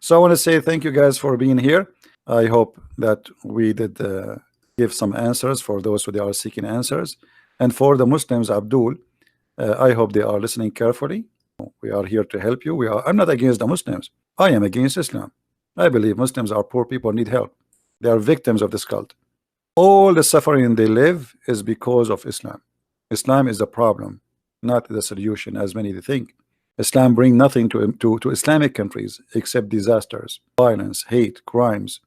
So I want to say thank you guys for being here. I hope that we did give some answers for those who they are seeking answers. And for the Muslims, Abdul, I hope they are listening carefully. We are here to help you. I'm not against the Muslims. I am against Islam. I believe Muslims are poor people, need help. They are victims of this cult. All the suffering they live is because of Islam. Islam is the problem, not the solution, as many think. Islam bring nothing to Islamic countries except disasters, violence, hate, crimes,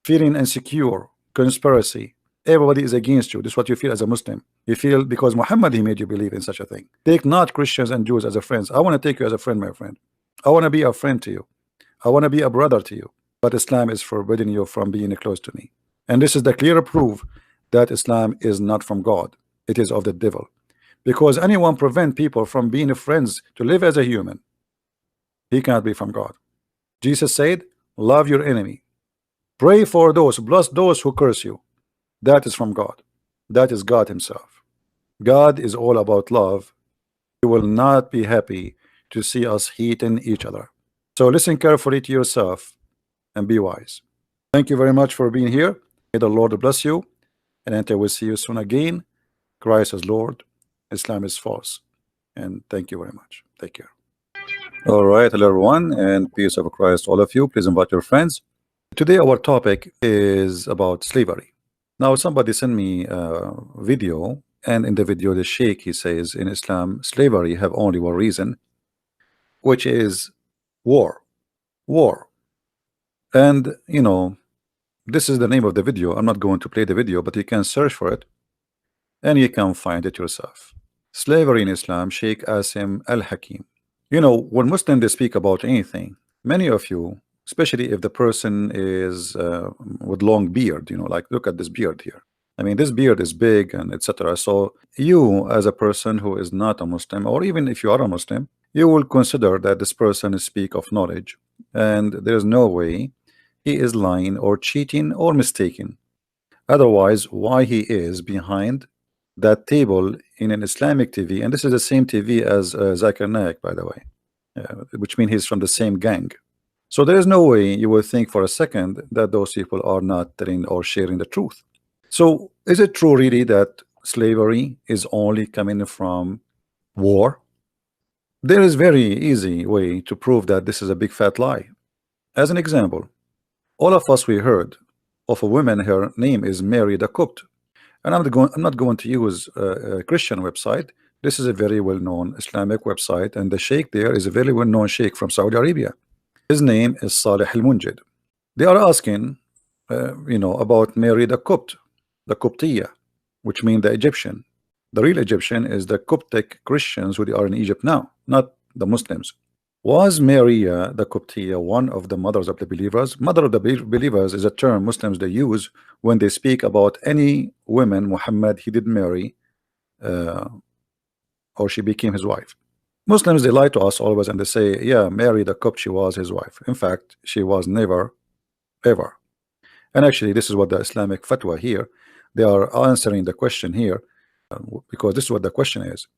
feeling insecure, conspiracy. Everybody is against you. This is what you feel as a Muslim. You feel because Muhammad, he made you believe in such a thing. Take not Christians and Jews as a friends. I want to take you as a friend, my friend. I want to be a friend to you. I want to be a brother to you. But Islam is forbidding you from being close to me. And this is the clear proof that Islam is not from God. It is of the devil. Because anyone prevent people from being friends to live as a human, he cannot be from God. Jesus said, love your enemy. Pray for those, bless those who curse you. That is from God. That is God himself. God is all about love. He will not be happy to see us hating each other. So listen carefully to yourself and be wise. Thank you very much for being here. May the Lord bless you, and until we see you soon again. Christ is Lord, Islam is false, and thank you very much. Take care. All right, hello everyone, and peace of Christ all of you. Please invite your friends. Today our topic is about slavery. Now somebody sent me a video, and in the video the Sheikh, he says in Islam slavery have only one reason, which is war. And you know, this is the name of the video. I'm not going to play the video, but you can search for it and you can find it yourself. Slavery in Islam, Sheikh Asim Al-Hakim. You know, when Muslims they speak about anything, many of you, especially if the person is with long beard, you know, like look at this beard here. I mean, this beard is big and etc. So you as a person who is not a Muslim, or even if you are a Muslim, you will consider that this person is speak of knowledge, and there is no way he is lying or cheating or mistaken. Otherwise, why he is behind that table in an Islamic TV, and this is the same TV as Zakir Naik, by the way, which means he's from the same gang. So there is no way you will think for a second that those people are not telling or sharing the truth. So is it true really that slavery is only coming from war? There is very easy way to prove that this is a big fat lie. As an example, all of us we heard of a woman, her name is Mary the Copt, and I'm not going to use a Christian website. This is a very well-known Islamic website, and the sheikh there is a very well-known sheikh from Saudi Arabia. His name is Salih Al-Munjid. They are asking you know, about Mary the Copt, the Coptia, which means the Egyptian. The real Egyptian is the Coptic Christians who they are in Egypt now, not the Muslims. Was Maria the Coptia one of the mothers of the believers? Mother of the believers is a term Muslims they use when they speak about any women Muhammad he did marry or she became his wife. Muslims they lie to us always and they say, yeah, Mary the Copt, she was his wife. In fact, she was never ever. And actually this is what the Islamic fatwa here, they are answering the question here, because this is what the question is.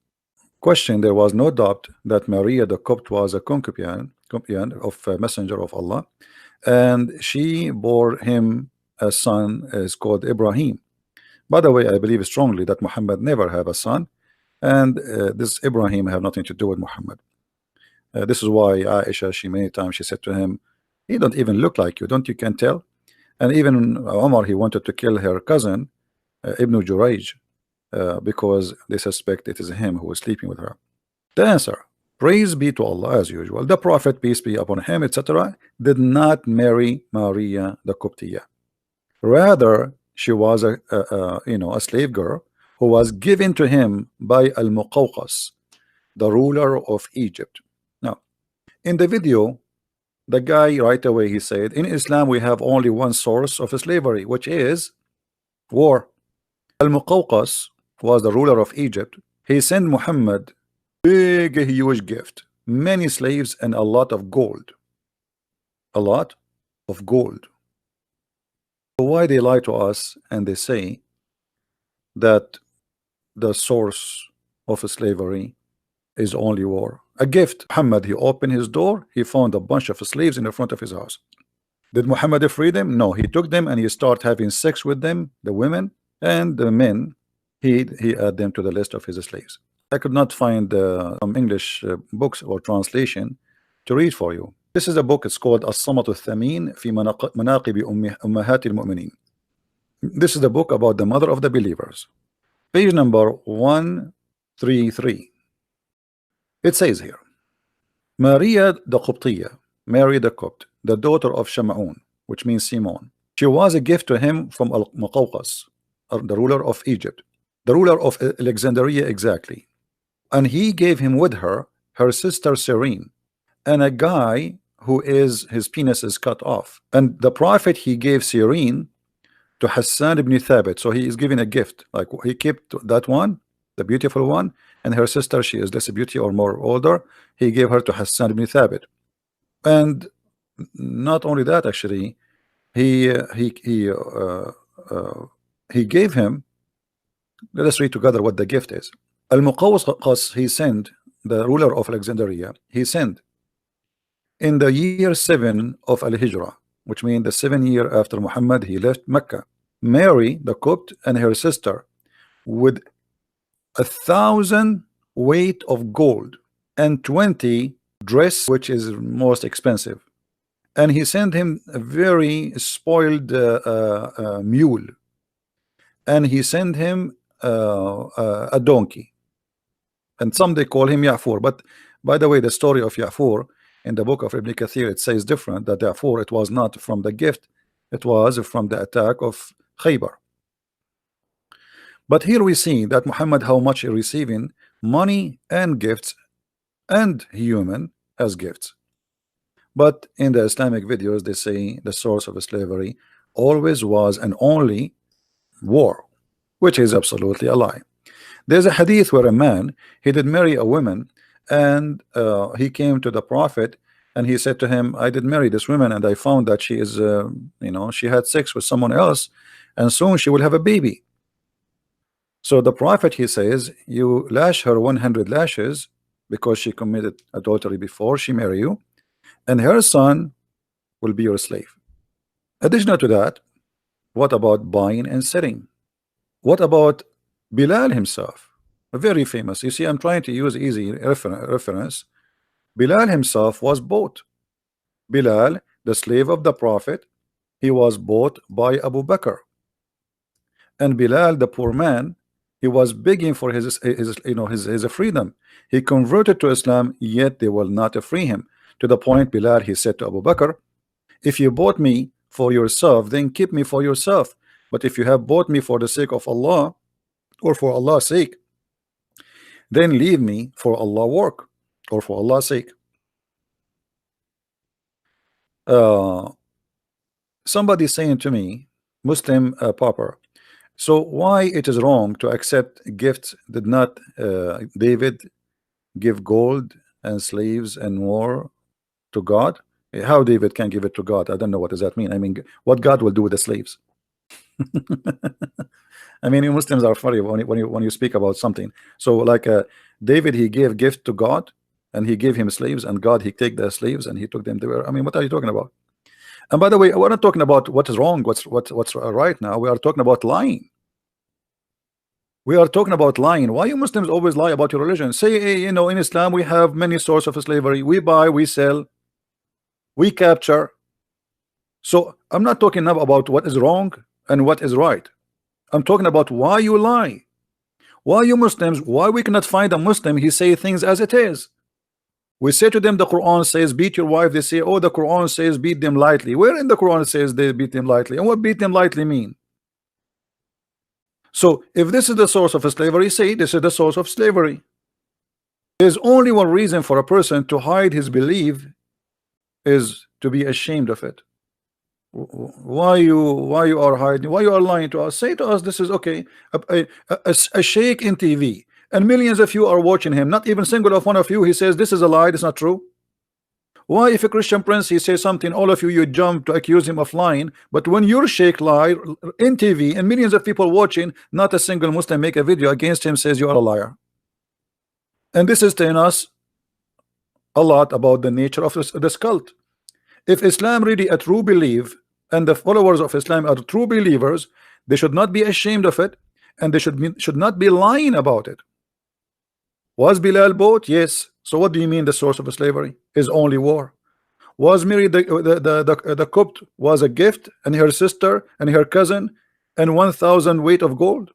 Question: there was no doubt that Maria the Copt was a concubine of a messenger of Allah, and she bore him a son is called Ibrahim. By the way, I believe strongly that Muhammad never have a son, and this Ibrahim have nothing to do with Muhammad. This is why Aisha, she many times she said to him, he don't even look like you, don't you can tell? And even Omar, he wanted to kill her cousin Ibn Jurayj, because they suspect it is him who is sleeping with her. The answer: praise be to Allah, as usual. The Prophet, peace be upon him, etc., did not marry Maria the Coptia. Rather, she was a slave girl who was given to him by Al-Muqawqas, the ruler of Egypt. Now, in the video, the guy right away he said, in Islam we have only one source of slavery, which is war. Al-Muqawqas was the ruler of Egypt. He sent Muhammad big huge gift, many slaves and a lot of gold. A lot of gold. So why they lie to us and they say that the source of slavery is only war? A gift. Muhammad, he opened his door, he found a bunch of slaves in the front of his house. Did Muhammad free them? No, he took them and he started having sex with them, the women and the men. He added them to the list of his slaves. I could not find some English books or translation to read for you. This is a book. It's called الصمت الثمين في مناقب أمهات المؤمنين. This is the book about the mother of the believers. Page number 133. It says here, Maria the Qibtiyya, Mary the Copt, the daughter of Shamaun, which means Simon. She was a gift to him from Al-Muqawqas, the ruler of Egypt, the ruler of Alexandria exactly. And he gave him with her sister Serene, and a guy who is his penis is cut off. And the prophet, he gave Serene to Hassan ibn Thabit. So he is giving a gift, like he kept that one, the beautiful one, and her sister, she is less beauty or more older, he gave her to Hassan ibn Thabit. And not only that, actually, he gave him, let us read together what the gift is. Al-Muqawqas, he sent, the ruler of Alexandria, he sent in the year 7 of Al-Hijrah, which means the 7th year after Muhammad, he left Mecca, Mary the Copt and her sister with 1,000 weight of gold and 20 dress, which is most expensive. And he sent him a very spoiled mule, and he sent him a donkey, and some they call him Ya'fur. But by the way, the story of Ya'fur in the book of Ibn Kathir, it says different, that Ya'fur, it was not from the gift, it was from the attack of Khaybar. But here we see that Muhammad, how much he receiving money and gifts and human as gifts. But in the Islamic videos, they say the source of slavery always was and only war, which is absolutely a lie. There's a hadith where a man, he did marry a woman, and he came to the prophet and he said to him, I did marry this woman and I found that she is she had sex with someone else, and soon she will have a baby. So the prophet, he says, you lash her 100 lashes because she committed adultery before she married you, and her son will be your slave. Additional to that, what about buying and selling? What about Bilal himself? Very famous. You see, I'm trying to use easy reference. Bilal himself was bought. Bilal, the slave of the prophet, he was bought by Abu Bakr. And Bilal, the poor man, he was begging for his freedom. He converted to Islam, yet they will not free him. To the point, Bilal, he said to Abu Bakr, if you bought me for yourself, then keep me for yourself. But if you have bought me for the sake of Allah, or for Allah's sake, then leave me for Allah's work, or for Allah's sake. Somebody saying to me, Muslim Papa, so why it is wrong to accept gifts? Did not David give gold and slaves and more to God? How David can give it to God? I don't know, what does that mean? I mean, what God will do with the slaves? I mean, you Muslims are funny when you speak about something. So like David, he gave gift to God, and he gave him slaves, and God, he take the slaves and he took them there. I mean, what are you talking about? And by the way, we're not talking about what is wrong, what's right now. We are talking about lying. We are talking about lying. Why you Muslims always lie about your religion? Say, hey, in Islam we have many sources of slavery. We buy, we sell, we capture. So I'm not talking now about what is wrong and what is right. I'm talking about why you lie. Why you Muslims, why we cannot find a Muslim, he say things as it is. We say to them, the Quran says beat your wife. They say, oh, the Quran says beat them lightly. Where in the Quran says they beat them lightly? And what beat them lightly mean? So if this is the source of slavery, say this is the source of slavery. There's only one reason for a person to hide his belief, is to be ashamed of it. Why you are hiding? Why you are lying to us? Say to us, this is okay. A sheikh in TV, and millions of you are watching him. Not even single of one of you, he says this is a lie, it's not true. Why, if a Christian prince, he says something, all of you jump to accuse him of lying, but when your sheikh lie in TV and millions of people watching, not a single Muslim make a video against him, says you are a liar. And this is telling us a lot about the nature of this cult. If Islam really a true belief, and the followers of Islam are true believers, they should not be ashamed of it, and they should not be lying about it. Was Bilal bought? Yes. So what do you mean the source of slavery is only war? Was Mary the Copt was a gift, and her sister and her cousin, and 1,000 weight of gold?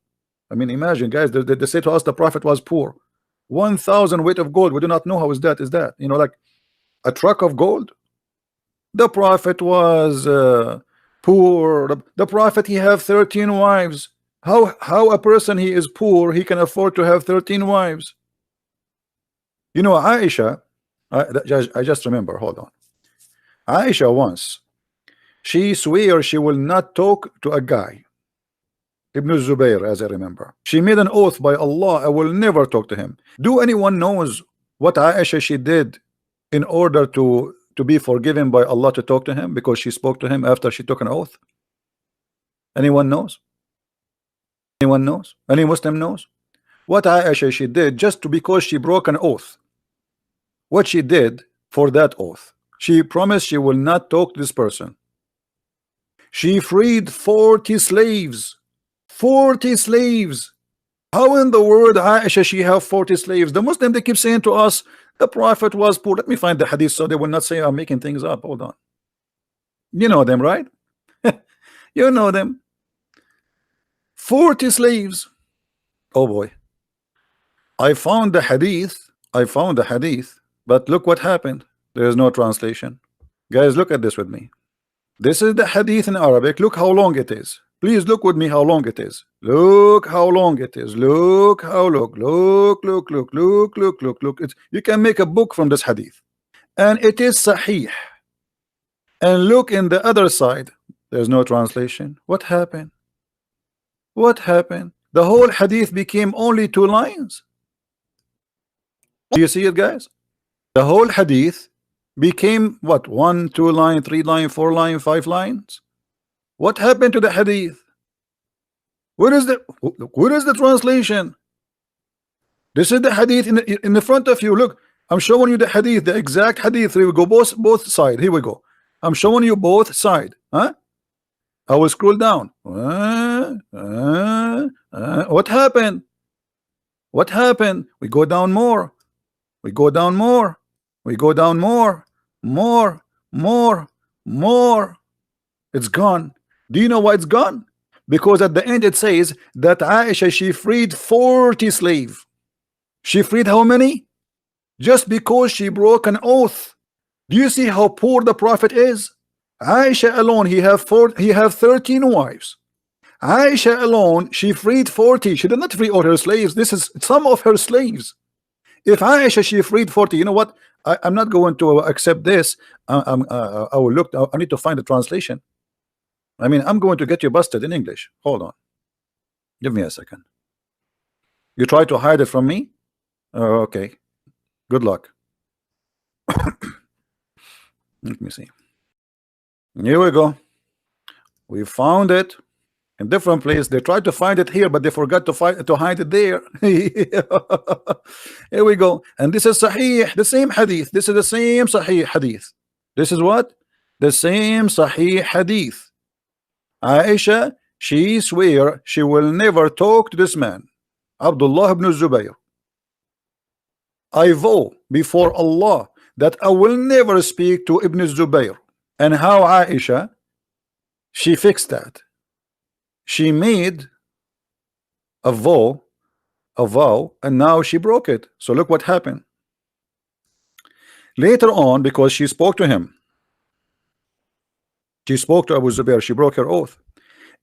I mean, imagine, guys, they say to us the prophet was poor. 1,000 weight of gold. We do not know how is that, you know, like a truck of gold. The prophet was poor. The prophet, he have 13 wives. How a person he is poor, he can afford to have 13 wives? You know, Aisha, I just remember, hold on. Aisha once, she swear she will not talk to a guy, Ibn Zubayr, as I remember. She made an oath by Allah, I will never talk to him. Do anyone knows what Aisha she did in order to be forgiven by Allah to talk to him, because she spoke to him after she took an oath? Anyone knows? Anyone knows? Any Muslim knows? What Aisha she did just because she broke an oath. What she did for that oath, she promised she will not talk to this person. She freed 40 slaves. 40 slaves. How in the world Aisha she have 40 slaves? The Muslim, they keep saying to us the prophet was poor. Let me find the hadith so they will not say I'm making things up. Hold on. You know them, right? You know them. 40 slaves. Oh boy. I found the hadith. But look what happened. There is no translation. Guys, look at this with me. This is the hadith in Arabic. Look how long it is. Please look with me how long it is. Look how long it is. Look how long. Look. You can make a book from this hadith. And it is sahih. And look in the other side. There's no translation. What happened? What happened? The whole hadith became only 2 lines. Do you see it, guys? The whole hadith became what? 1, 2 line, 3 line, 4 line, 5 lines. What happened to the hadith? Where is the translation? This is the hadith in the front of you. Look, I'm showing you the hadith, the exact hadith. Here we go, both sides. Here we go. I'm showing you both sides. Huh? I will scroll down. What happened? What happened? We go down more. We go down more. We go down more. More. It's gone. Do you know why it's gone? Because at the end it says that Aisha she freed 40 slaves. She freed how many? Just because she broke an oath. Do you see how poor the prophet is? Aisha alone, he have 13 wives. Aisha alone, she freed 40. She did not free all her slaves. This is some of her slaves. If Aisha she freed 40, you know what? I'm not going to accept this. I will look. I need to find the translation. I mean, I'm going to get you busted in English. Hold on. Give me a second. You try to hide it from me? Okay. Good luck. Let me see. Here we go. We found it in different place. They tried to find it here, but they forgot to hide it there. Here we go. And this is Sahih, the same hadith. This is the same Sahih hadith. This is what? The same Sahih hadith. Aisha, she swear she will never talk to this man, Abdullah ibn Zubayr. I vow before Allah that I will never speak to Ibn Zubayr. And how Aisha, she fixed that. She made a vow, and now she broke it. So look what happened. Later on, because she spoke to him, she spoke to Abu Zubair, she broke her oath,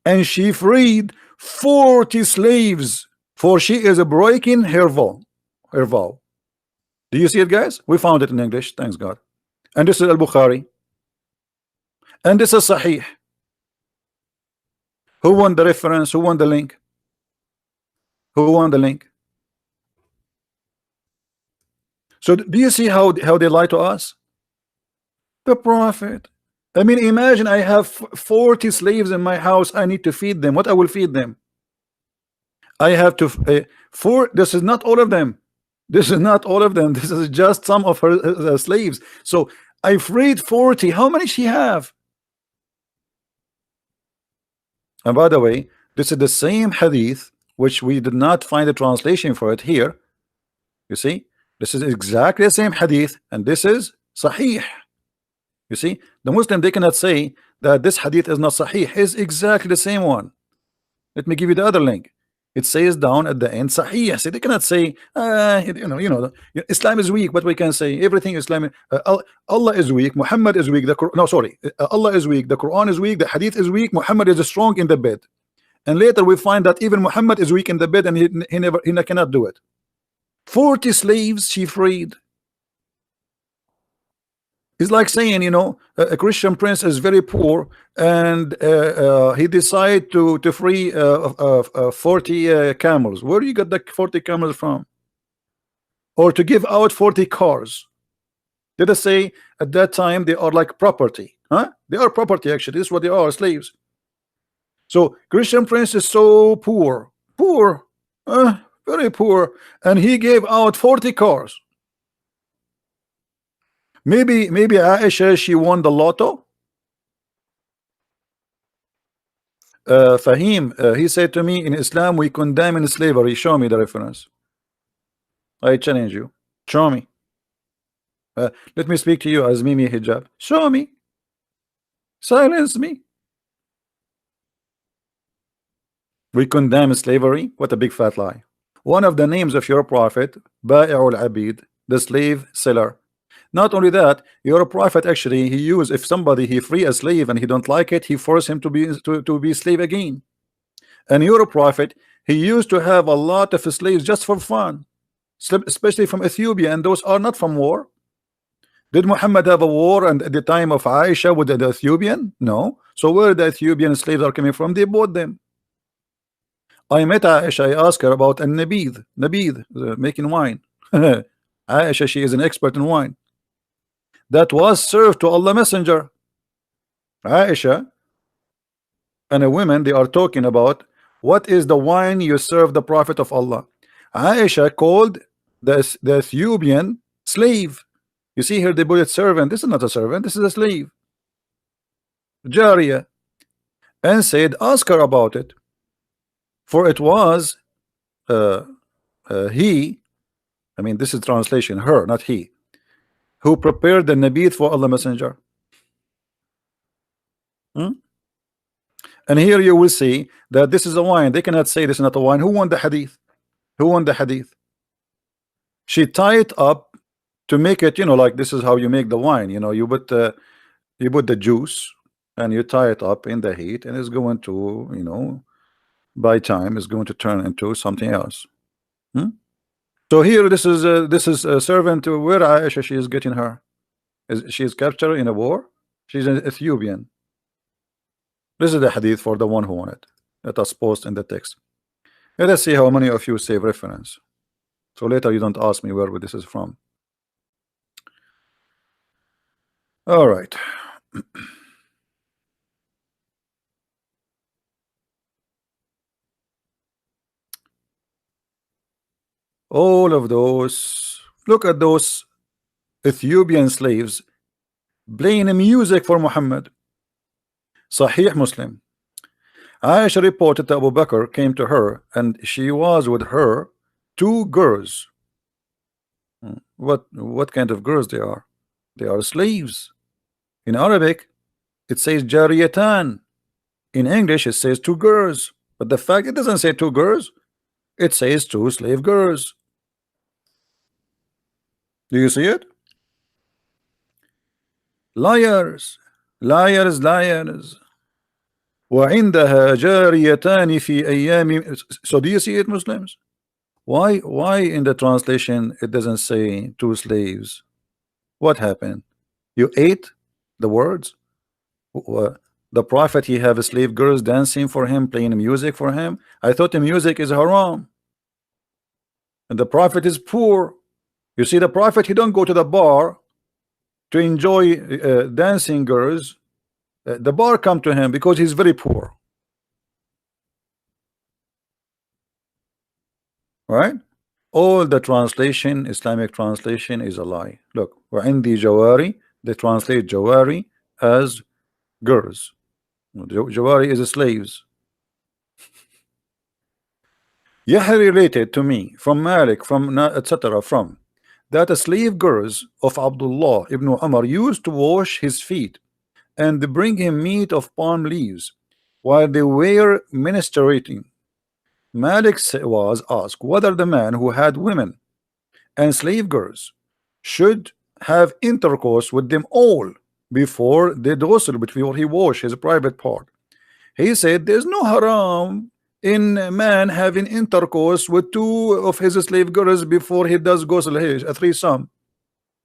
and she freed 40 slaves, for she is breaking her vow. Do you see it, guys? We found it in English, thanks God. And this is Al-Bukhari. And this is Sahih. Who won the reference? Who won the link? Who won the link? So do you see how they lie to us? The prophet. I mean, imagine I have 40 slaves in my house. I need to feed them. What I will feed them? I have to this is not all of them. This is not all of them. This is just some of her slaves. So I freed 40. How many she have? And by the way, this is the same hadith which we did not find a translation for it here. You see, this is exactly the same hadith, and this is sahih. You see, the Muslim, they cannot say that this hadith is not sahih. It's exactly the same one. Let me give you the other link. It says down at the end sahih. So they cannot say Islam is weak, but we can say everything Islam. Allah is weak, Muhammad is weak. No, sorry, Allah is weak, the Quran is weak, the hadith is weak, Muhammad is strong in the bed. And later we find that even Muhammad is weak in the bed, and he cannot do it. 40 slaves she freed. It's like saying, a Christian prince is very poor, and he decided to free 40 camels. Where do you get the 40 camels from? Or to give out 40 cars. Did I say at that time they are like property? Huh? They are property, actually. This is what they are, slaves. So Christian prince is so poor, very poor, and he gave out 40 cars. Maybe Aisha, she won the lotto. Fahim, he said to me, in Islam we condemn slavery. Show me the reference. I challenge you. Show me. Let me speak to you as Mimi Hijab. Show me. Silence me. We condemn slavery. What a big fat lie. One of the names of your prophet, Ba'i'ul Abid, the slave seller. Not only that, your prophet actually, he used, if somebody he free a slave and he don't like it, he force him to be slave again. And your prophet, he used to have a lot of slaves just for fun, especially from Ethiopia, and those are not from war. Did Muhammad have a war and at the time of Aisha with the Ethiopian? No. So where the Ethiopian slaves are coming from? They bought them. I met Aisha, I asked her about nabid, making wine. Aisha, she is an expert in wine. That was served to Allah Messenger. Aisha and a woman, they are talking about what is the wine you serve the Prophet of Allah. Aisha called the Ethiopian slave. You see here they put it servant. This is not a servant, this is a slave. Jariya. And said, ask her about it. For it was he, I mean this is translation, her, not he, who prepared the nabid for Allah Messenger. And here you will see that this is a wine. They cannot say this is not a wine. Who won the hadith? Who won the hadith? She tied it up to make it, like this is how you make the wine. You put the juice and you tie it up in the heat, and it's going to, by time is going to turn into something else. So here this is a servant where Aisha she is getting her. She is captured in a war. She's an Ethiopian. This is the hadith for the one who won it. Let us post in the text. Let us see how many of you save reference. So later you don't ask me where this is from. All right. All of those, look at those Ethiopian slaves playing music for Muhammad. Sahih Muslim. Aisha reported that Abu Bakr came to her and she was with her 2 girls. What kind of girls they are? They are slaves. In Arabic it says jariyatan. In English it says 2 girls. But the fact it doesn't say 2 girls, it says 2 slave girls. Do you see it? Liars, liars, liars. وعندها جاريتان في أيام. So do you see it, Muslims? Why in the translation it doesn't say 2 slaves? What happened? You ate the words? The Prophet, he have slave girls dancing for him, playing music for him. I thought the music is haram. And the Prophet is poor. You see, the Prophet, he don't go to the bar to enjoy dancing girls. The bar come to him because he's very poor. Right? All the translation, Islamic translation, is a lie. Look, وعندي جواري, they translate jawari as girls. Jawari is slaves. Yahya related to me from Malik, from etc. from that slave girls of Abdullah ibn Umar used to wash his feet and bring him meat of palm leaves while they were ministrating. Malik was asked whether the man who had women and slave girls should have intercourse with them all before the ghusl, before he wash his private part. He said there's no haram in a man having intercourse with two of his slave girls before he does ghusl, a threesome.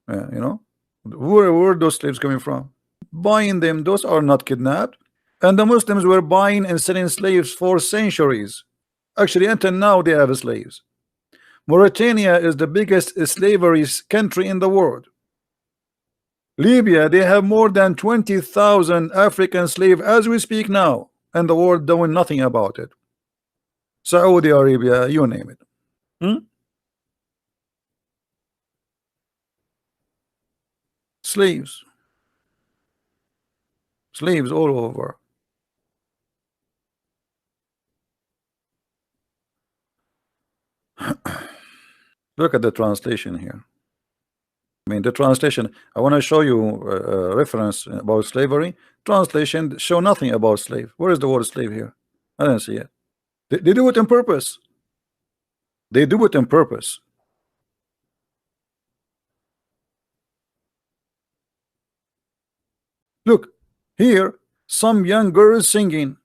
You know, where are those slaves coming from? Buying them, those are not kidnapped. And the Muslims were buying and selling slaves for centuries. Actually, until now, they have slaves. Mauritania is the biggest slavery country in the world. Libya, they have more than 20,000 African slaves as we speak now, and the world doing nothing about it. Saudi Arabia, you name it. Slaves. Slaves all over. Look at the translation here. I mean, the translation, I want to show you a reference about slavery. Translation show nothing about slave. Where is the word slave here? I didn't see it. They do it on purpose. They do it on purpose. Look, here, some young girls singing.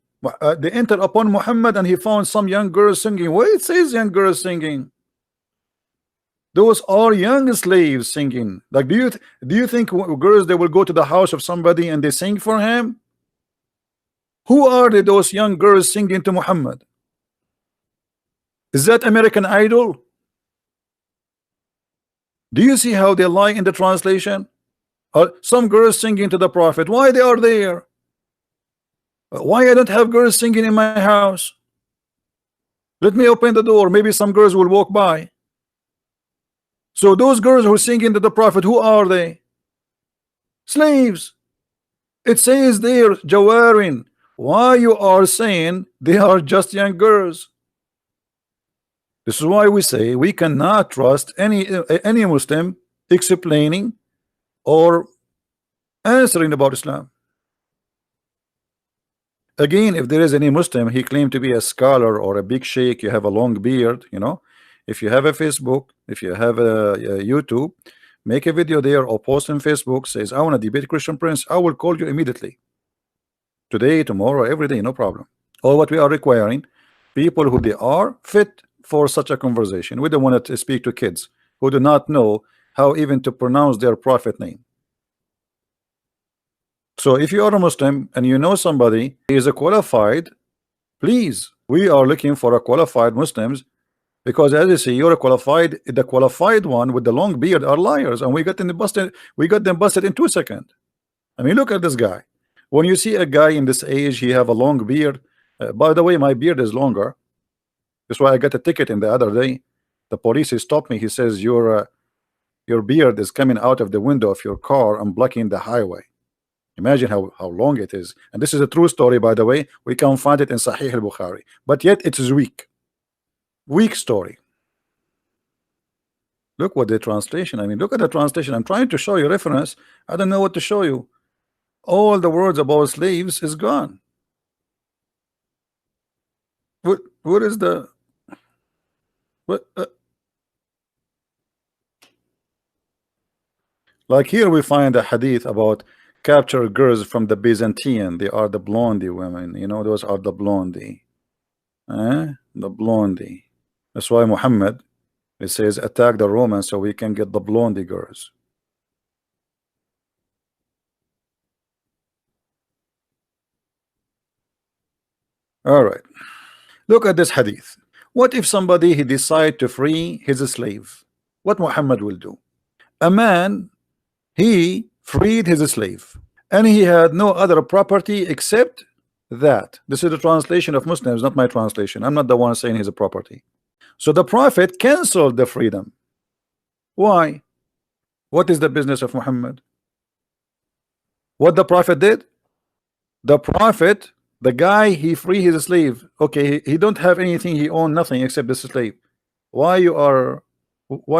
They entered upon Muhammad and he found some young girls singing. Where it says young girls singing? Those are young slaves singing. Like, do you think girls, they will go to the house of somebody and they sing for him? Who are they, those young girls singing to Muhammad? Is that American Idol? Do you see how they lie in the translation? Some girls singing to the Prophet. Why they are there? Why I don't have girls singing in my house? Let me open the door. Maybe some girls will walk by. So those girls who sing into the Prophet, who are they? Slaves. It says there, Jawarin. Why you are saying they are just young girls? This is why we say we cannot trust any Muslim explaining or answering about Islam. Again, if there is any Muslim, he claimed to be a scholar or a big sheikh, you have a long beard, you know. If you have a Facebook, if you have a YouTube, make a video there or post on Facebook, says I want to debate Christian Prince, I will call you immediately. Today, tomorrow, every day, no problem. All what we are requiring, people who they are fit for such a conversation. We don't want to speak to kids who do not know how even to pronounce their prophet name. So if you are a Muslim and you know somebody is a qualified, please, we are looking for a qualified Muslims, because as you see, you're a qualified, the qualified one with the long beard are liars, and we got them busted in 2 seconds. I mean, look at this guy. When you see a guy in this age, he have a long beard. By the way, my beard is longer. That's why I got a ticket in the other day. The police, he stopped me. He says your beard is coming out of the window of your car and blocking the highway. Imagine how long it is. And this is a true story, by the way. We can find it in Sahih al-Bukhari, but yet it is weak story. Look what the translation, I mean, look at the translation. I'm trying to show you reference. I don't know what to show you. All the words about slaves is gone. What is the what like here we find a hadith about capture girls from the Byzantine. They are the blondie women, you know, those are the blondie. The blondie. That's why Muhammad, it says attack the Romans so we can get the blondie girls. All right, look at this hadith. What if somebody he decide to free his slave? What Muhammad will do? A man, he freed his slave and he had no other property except that. This is the translation of Muslims, not my translation. I'm not the one saying his property. So the Prophet canceled the freedom. Why? What is the business of Muhammad? What the Prophet did? The Prophet, the guy, he free his slave. Okay, he don't have anything, he owned nothing except the slave. Why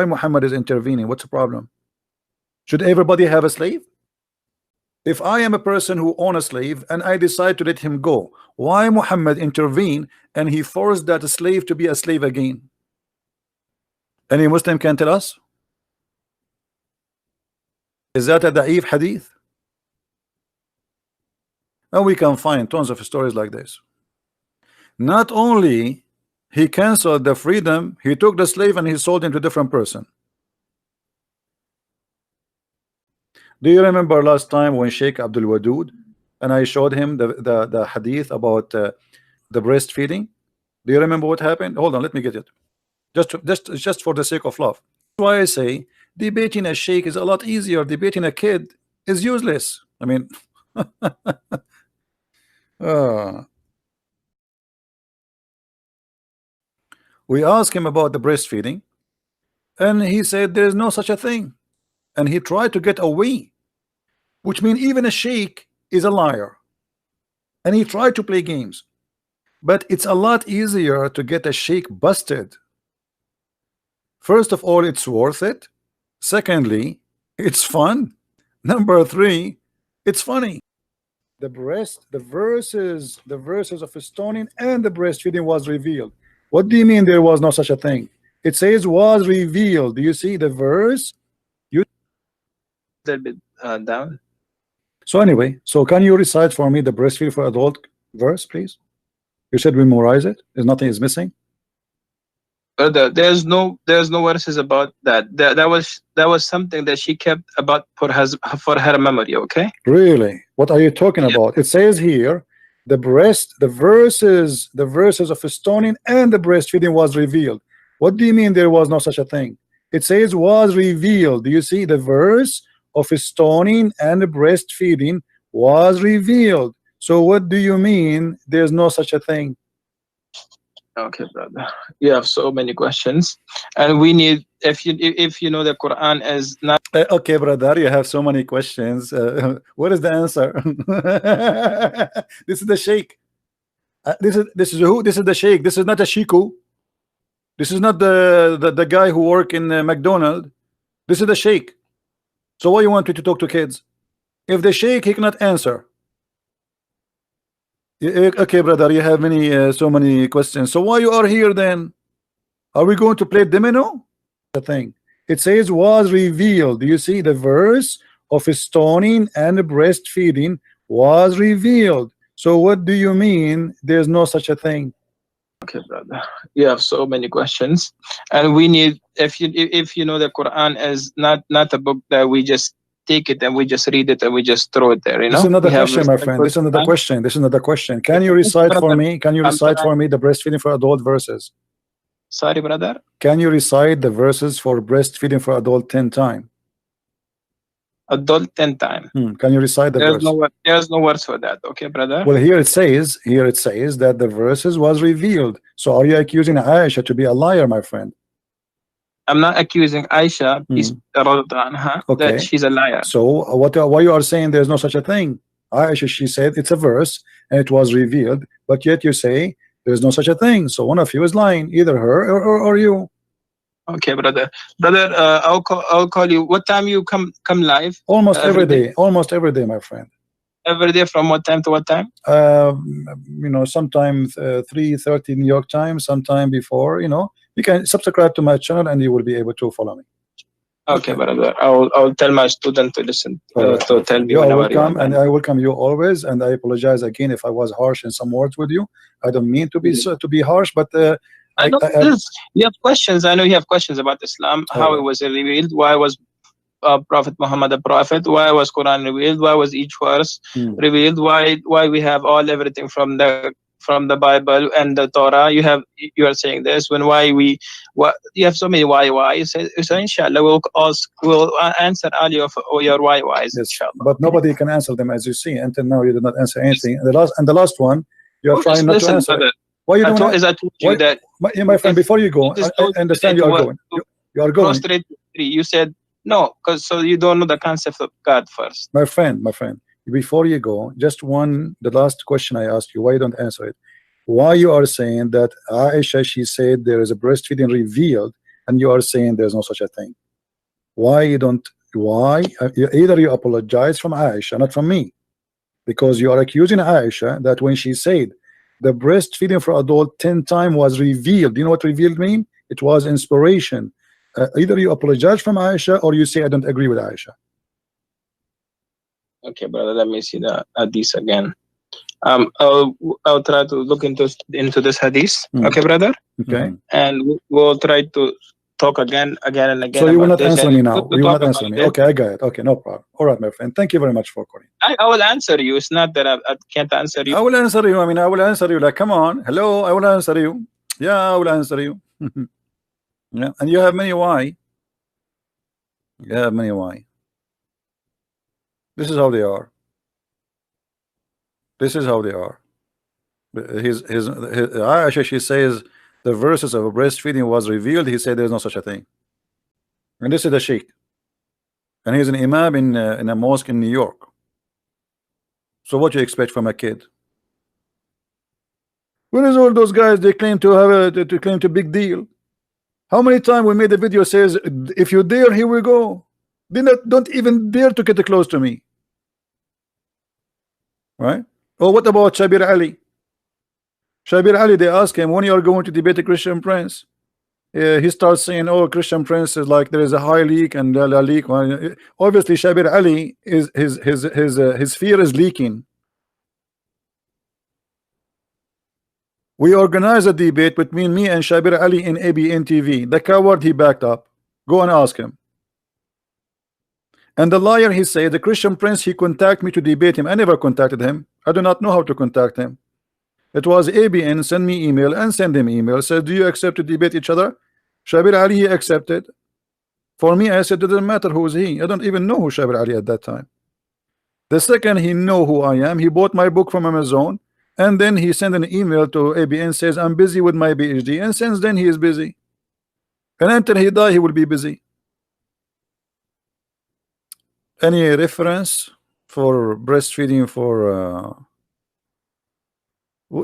Muhammad is intervening? What's the problem? Should everybody have a slave? If I am a person who own a slave and I decide to let him go, why Muhammad intervene and he forced that slave to be a slave again? Any Muslim can tell us? Is that a da'if hadith? And we can find tons of stories like this. Not only he canceled the freedom, he took the slave and he sold him to a different person. Do you remember last time when Sheikh Abdul Wadud and I showed him the hadith about the breastfeeding? Do you remember what happened? Hold on, let me get it. Just for the sake of love. That's why I say debating a sheikh is a lot easier. Debating a kid is useless. I mean, we asked him about the breastfeeding, and he said there is no such a thing, and he tried to get away, which means even a sheikh is a liar, and he tried to play games. But it's a lot easier to get a sheikh busted. First of all, it's worth it. Secondly, it's fun. Number three, it's funny. The verses of stoning and the breastfeeding was revealed. What do you mean there was no such a thing? It says was revealed. Do you see the verse? You A little bit down. So anyway, so can you recite for me the breastfeeding for adult verse, please? You said we memorize it. There's nothing is missing. There's no verses about that. That was something that she kept about for her memory. Okay. Really? What are you talking about? It says here, the verses of stoning and the breastfeeding was revealed. What do you mean there was no such a thing? It says was revealed. Do you see the verse of stoning and the breastfeeding was revealed? So what do you mean there's no such a thing? Okay, brother. You have so many questions, and we need if you know the Quran is not. Okay, brother, you have so many questions. What is the answer? This is the sheikh. This is who? This is the sheikh. This is not a shiku. This is not the guy who work in McDonald's. This is the sheikh. So why you want me to talk to kids? If the sheikh he cannot answer. Okay, brother, you have so many questions. So why you are here then? Are we going to play domino? The thing. It says was revealed. Do you see the verse of stoning and breastfeeding was revealed? So what do you mean there's no such a thing? Okay, brother. You have so many questions, and we need if you know the Quran is not a book that we just take it and we just read it and we just throw it there. You know. This is another question, my friend. This is another question. This is another question. Can you recite for me? Can you recite for me the breastfeeding for adult verses? Sorry, brother. Can you recite the verses for breastfeeding for adult 10 times? Adult 10 times. Can you recite the verse? There's no words for that. Okay, brother. Well, here it says that the verses was revealed. So are you accusing Aisha to be a liar, my friend? I'm not accusing Aisha that she's a liar. So why you are saying there's no such a thing? Aisha, she said it's a verse and it was revealed, but yet you say there's no such a thing. So one of you is lying, either her or you. Okay, brother. I'll call you. What time you come live? Almost every day. Almost every day, my friend. Every day from what time to what time? You know, sometimes 3:30 New York time, sometime before. You know, you can subscribe to my channel and you will be able to follow me. Okay, brother. I'll tell my student to listen to tell me. You are welcome, and I welcome you always. And I apologize again if I was harsh in some words with you. I don't mean to be harsh, but you have questions. I know you have questions about Islam, how it was revealed, why was Prophet Muhammad a prophet, why was Quran revealed, why was each verse revealed, why we have everything from the Bible and the Torah. You are saying this when you have so many why. So inshallah we'll answer all your whys. Yes, but nobody can answer them, as you see. Until now you did not answer anything. And the last one you are trying not to answer. Brother. Why you don't? I told you that my friend, before you go, I understand you are going. You are going. Prostrate to three. You said no, because so you don't know the concept of God first. My friend, before you go, just the last question I asked you, why you don't answer it? Why you are saying that Aisha, she said there is a breastfeeding revealed, and you are saying there's no such a thing? Why you don't? Why either you apologize from Aisha, not from me, because you are accusing Aisha that when she said the breastfeeding for adult 10 times was revealed. You know what revealed mean? It was inspiration. Either you apologize from Aisha or you say I don't agree with Aisha. Okay, brother, let me see the hadith again. I'll try to look into this hadith. Okay, brother. Okay. And we'll try to talk again and again. So you will not answer me now. You will not answer me. Okay, I got it. Okay, no problem. All right, my friend. Thank you very much for calling. I will answer you. It's not that I can't answer you. I will answer you. I mean, I will answer you. Like, come on. Hello, I will answer you. Yeah, I will answer you. Yeah, and you have many why. You have many why. This is how they are. This is how they are. Aisha, she says the verses of breastfeeding was revealed. He said there's no such a thing. And this is the sheikh, and he's an imam in a mosque in New York. So what do you expect from a kid? Where is all those guys? They claim to have to claim to big deal. How many times we made a video says if you dare, here we go. They don't even dare to get close to me. Right? Oh, what about Shabir Ali? Shabir Ali, they ask him when you are going to debate a Christian prince. He starts saying, "Oh, Christian prince is like there is a high leak and a leak." Obviously, Shabir Ali is his fear is leaking. We organized a debate between me and Shabir Ali in ABN TV. The coward, he backed up. Go and ask him. And the liar, he said, the Christian prince, he contacted me to debate him. I never contacted him. I do not know how to contact him. It was ABN send me email and send him email. Said, do you accept to debate each other? Shabir Ali, he accepted. For me, I said, it doesn't matter who is he. I don't even know who Shabir Ali at that time. The second he know who I am, he bought my book from Amazon. And then he sent an email to ABN, says, I'm busy with my PhD. And since then, he is busy. And until he die, he will be busy. Any reference for breastfeeding for...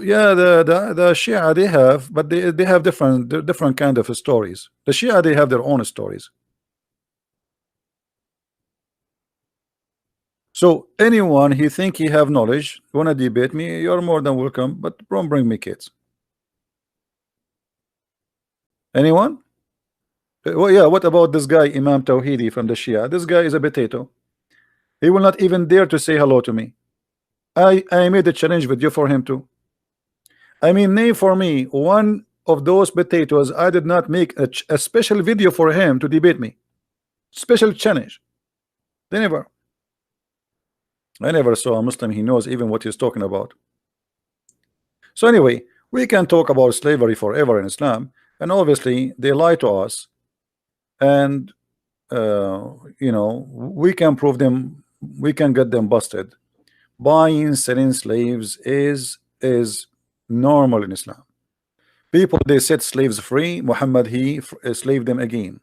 yeah, the Shia, they have, but they have different kind of stories. The Shia, they have their own stories. So anyone he think he have knowledge, wanna debate me, you're more than welcome, but don't bring me kids. Anyone? Well, yeah, what about this guy Imam Tawhidi from the Shia? This guy is a potato. He will not even dare to say hello to me. I made a challenge video for him too. I mean, name for me one of those potatoes. I did not make a special video for him to debate me. Special challenge. They never. I never saw a Muslim he knows even what he's talking about. So anyway, we can talk about slavery forever in Islam, and obviously they lie to us, and you know, we can prove them, we can get them busted. Buying, selling slaves is normal in Islam. People, they set slaves free. Muhammad, he enslaved them again.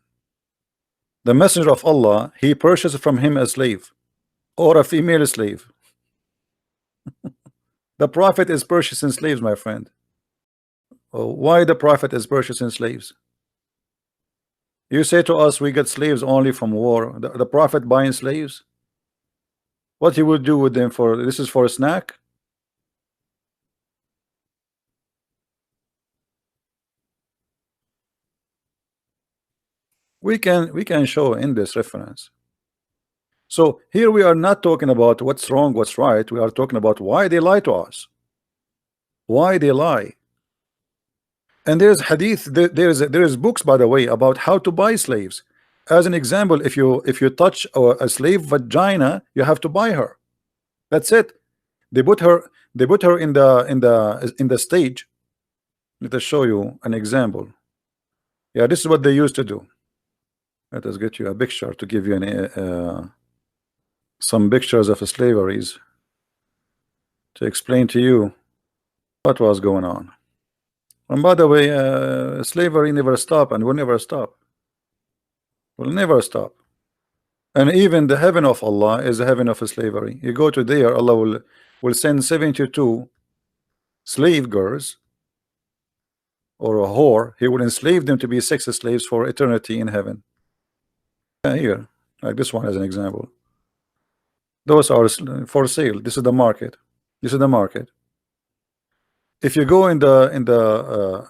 The messenger of Allah, he purchased from him a slave or a female slave. The prophet is purchasing slaves, my friend. Why the prophet is purchasing slaves? You say to us we get slaves only from war. The prophet buying slaves? What he will do with them for? This is for a snack? We can show in this reference. So here we are not talking about what's wrong, what's right. We are talking about why they lie to us. Why they lie. And there's hadith, there is books, by the way, about how to buy slaves. As an example, if you touch a slave vagina, you have to buy her. That's it. They put her in the stage. Let us show you an example. Yeah, this is what they used to do. Let us get you a picture to give you some pictures of slaveries to explain to you what was going on. And by the way, slavery never stop and will never stop. Will never stop. And even the heaven of Allah is the heaven of slavery. You go to there, Allah will send 72 slave girls or a whore. He will enslave them to be sex slaves for eternity in heaven. Here, like this one as an example. Those are for sale. This is the market. This is the market. If you go in the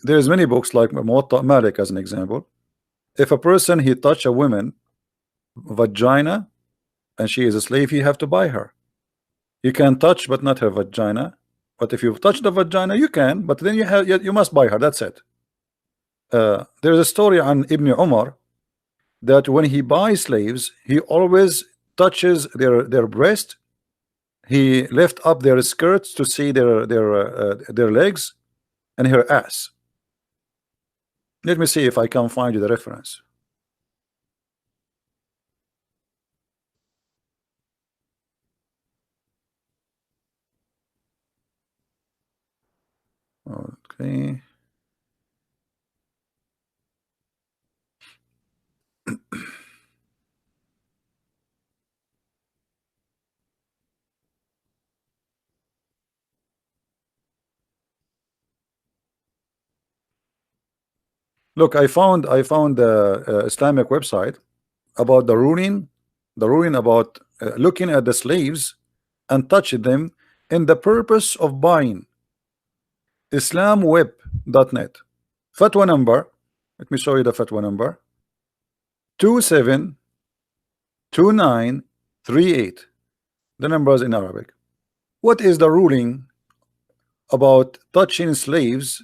there's many books like Muwatta Malik as an example. If a person he touch a woman vagina and she is a slave, you have to buy her. You can touch but not her vagina. But if you touch the vagina, you can. But then you must buy her. That's it. There's a story on Ibn Umar that when he buys slaves, he always touches their breast. He lift up their skirts to see their legs and her ass. Let me see if I can find you the reference. Okay. Look, I found the Islamic website about the ruling about looking at the slaves and touching them in the purpose of buying. Islamweb.net. Fatwa number. Let me show you the fatwa number. 272938. The numbers in Arabic. What is the ruling about touching slaves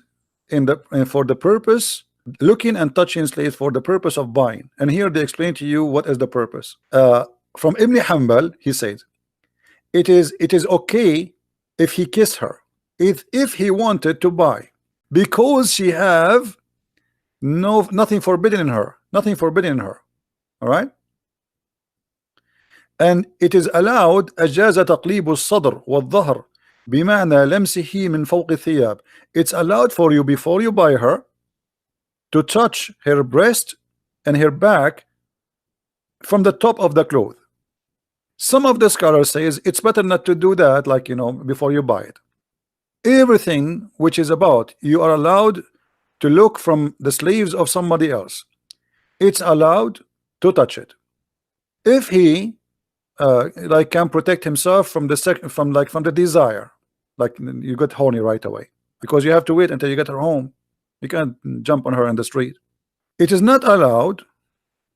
for the purpose, looking and touching slaves for the purpose of buying? And here they explain to you what is the purpose. From Ibn Hanbal, he says it is okay if he kissed her, if he wanted to buy, because she have nothing forbidden in her, all right. And it is allowed أجاز تقليب الصدر والظهر بمعنى لمسه من فوق الثياب. It's allowed for you before you buy her to touch her breast and her back from the top of the cloth. Some of the scholars says it's better not to do that, like, you know, before you buy it. Everything which is about you are allowed to look from the sleeves of somebody else, it's allowed to touch it if he like can protect himself from the desire. Like you get horny right away, because you have to wait until you get her home. You can't jump on her in the street. It is not allowed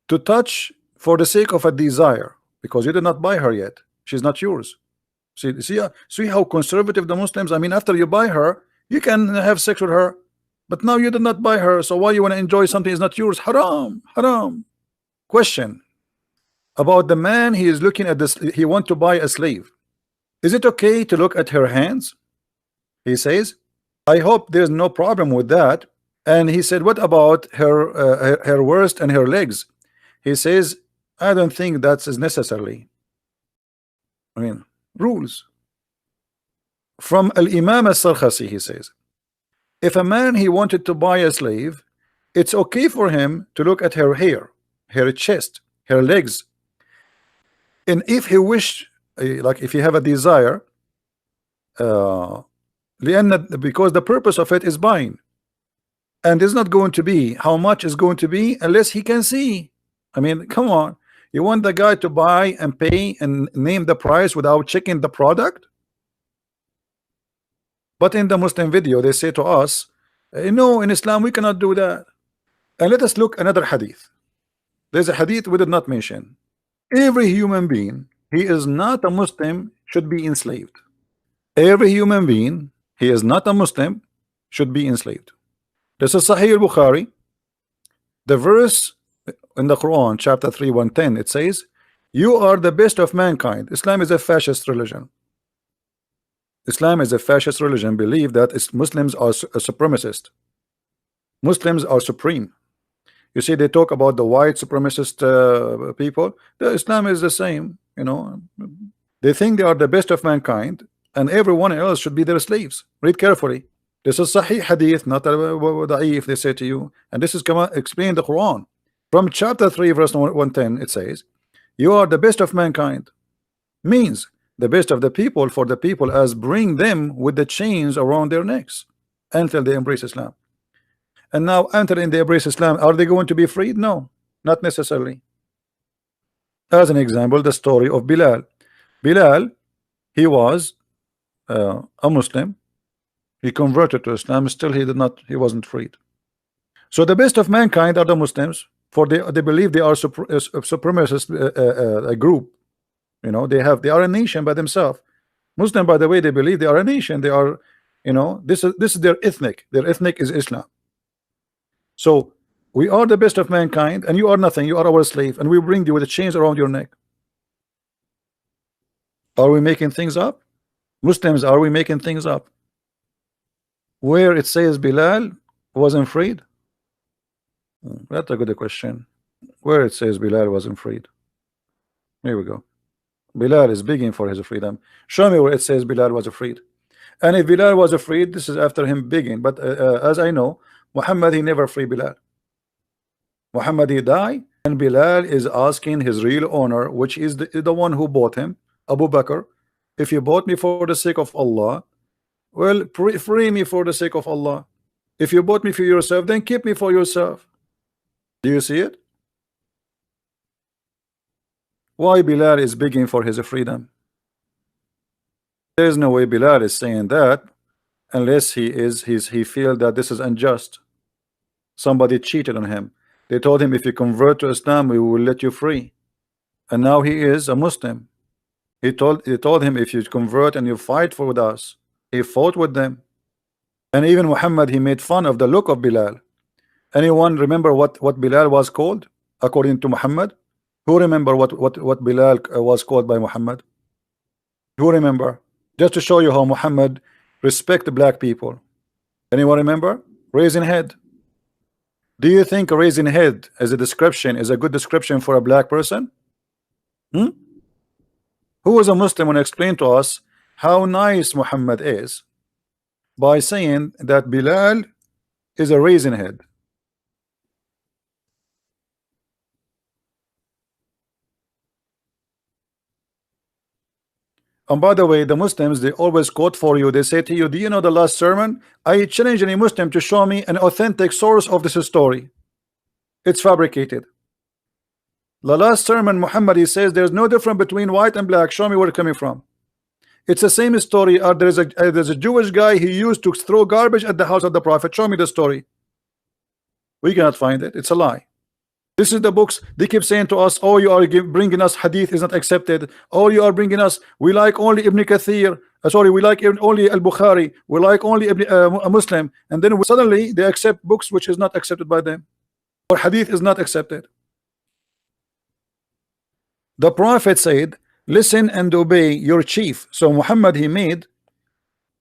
to touch for the sake of a desire, because you did not buy her yet. She's not yours. See how conservative the Muslims. I mean, after you buy her, you can have sex with her, but now you did not buy her, so why you want to enjoy something is not yours? Haram, haram. Question about the man. He is looking at this. He want to buy a slave. Is it okay to look at her hands? He says, I hope there's no problem with that. And he said, what about her waist and her legs? He says, I don't think that's necessarily. I mean, rules. From Al-Imam Al-Sarkhasi, he says, if a man he wanted to buy a slave, it's okay for him to look at her hair, her chest, her legs. And if he wished, like if you have a desire, because the purpose of it is buying, and it's not going to be how much is going to be unless he can see. I mean, come on, you want the guy to buy and pay and name the price without checking the product? But in the Muslim video they say to us, no, in Islam we cannot do that. And let us look another hadith. There's a hadith we did not mention. Every human being, he is not a Muslim, should be enslaved. Every human being, he is not a Muslim, should be enslaved. This is Sahih al-Bukhari. The verse in the Quran, chapter 3, 110, it says, you are the best of mankind. Islam is a fascist religion. Islam is a fascist religion. Believe that Muslims are a supremacist. Muslims are supreme. You see, they talk about the white supremacist people. The Islam is the same, you know. They think they are the best of mankind, and everyone else should be their slaves. Read carefully. This is Sahih hadith, not da'if, they say to you. And this is explained the Quran. From chapter 3, verse 110, it says, you are the best of mankind. Means the best of the people for the people, as bring them with the chains around their necks until they embrace Islam. And now until they embrace Islam, are they going to be freed? No, not necessarily. As an example, the story of Bilal. Bilal, he was a Muslim. He converted to Islam. Still, he wasn't freed. So the best of mankind are the Muslims, for they believe they are supremacist a group. You know, they are a nation by themselves. Muslim, by the way, they believe they are a nation. They are, you know, this is their ethnic. Their ethnic is Islam. So we are the best of mankind, and you are nothing. You are our slave, and we bring you with a chains around your neck. Are we making things up? Muslims, are we making things up? Where it says Bilal wasn't freed? That's a good question. Where it says Bilal wasn't freed? Here we go. Bilal is begging for his freedom. Show me where it says Bilal was freed. And if Bilal was freed, this is after him begging. But as I know, Muhammad, he never free Bilal. Muhammad, he died, and Bilal is asking his real owner, which is the one who bought him, Abu Bakr, if you bought me for the sake of Allah, well, free me for the sake of Allah. If you bought me for yourself, then keep me for yourself. Do you see it? Why Bilal is begging for his freedom? There is no way Bilal is saying that unless he feel that this is unjust. Somebody cheated on him. They told him, if you convert to Islam, we will let you free. And now he is a Muslim. He told him, if you convert and you fight with us. He fought with them. And even Muhammad, he made fun of the look of Bilal. Anyone remember what Bilal was called according to Muhammad? Who remember what Bilal was called by Muhammad? Who remember? Just to show you how Muhammad respect black people. Anyone remember? Raising head. Do you think raising head as a description is a good description for a black person? Who was a Muslim and explain to us how nice Muhammad is by saying that Bilal is a raising head? And by the way, the Muslims, they always quote for you. They say to you, do you know the last sermon? I challenge any Muslim to show me an authentic source of this story. It's fabricated. The last sermon, Muhammad, he says there's no difference between white and black. Show me where it's coming from. It's the same story. There's a Jewish guy, he used to throw garbage at the house of the Prophet. Show me the story. We cannot find it. It's a lie. This is the books. They keep saying to us, oh, you are bringing us hadith is not accepted. Oh, you are bringing us, we like only Ibn Kathir. We like only Al-Bukhari. We like only a Muslim. And then suddenly they accept books which is not accepted by them. Or hadith is not accepted. The Prophet said, listen and obey your chief. So Muhammad, he made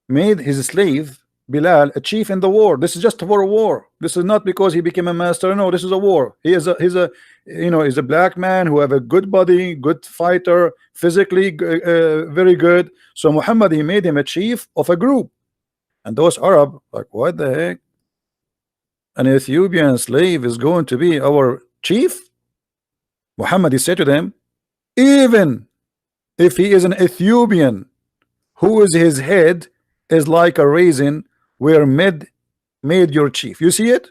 his slave Bilal a chief in the war. This is just for a war. This is not because he became a master. No, this is a war. He's a black man who have a good body, good fighter, physically very good. So Muhammad, he made him a chief of a group. And those Arab, like, what the heck? An Ethiopian slave is going to be our chief? Muhammad, he said to them, even if he is an Ethiopian, who is his head is like a raisin, were made your chief. You see it?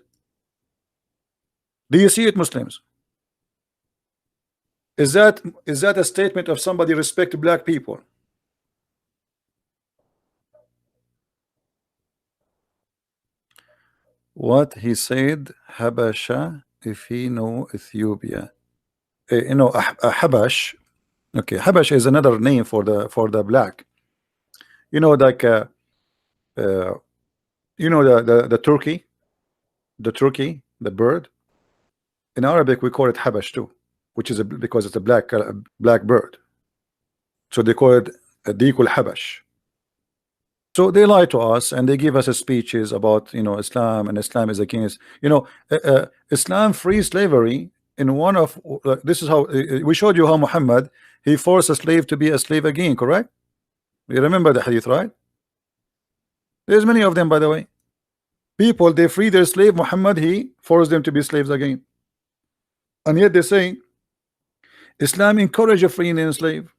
Do you see it, Muslims? Is that a statement of somebody respect black people? What he said, Habasha, if he know Ethiopia. Habash. Okay, Habash is another name for the black. You know, like you know the turkey, the bird. In Arabic we call it Habash too, which is because it's a black bird. So they call it a Dikul Habash. So they lie to us and they give us speeches about Islam, and Islam is against Islam free slavery. In one of this is how we showed you how Muhammad, he forced a slave to be a slave again, correct? You remember the hadith, right? There's many of them, by the way. People, they free their slave. Muhammad, he forced them to be slaves again. And yet they say Islam encourage a free and slave.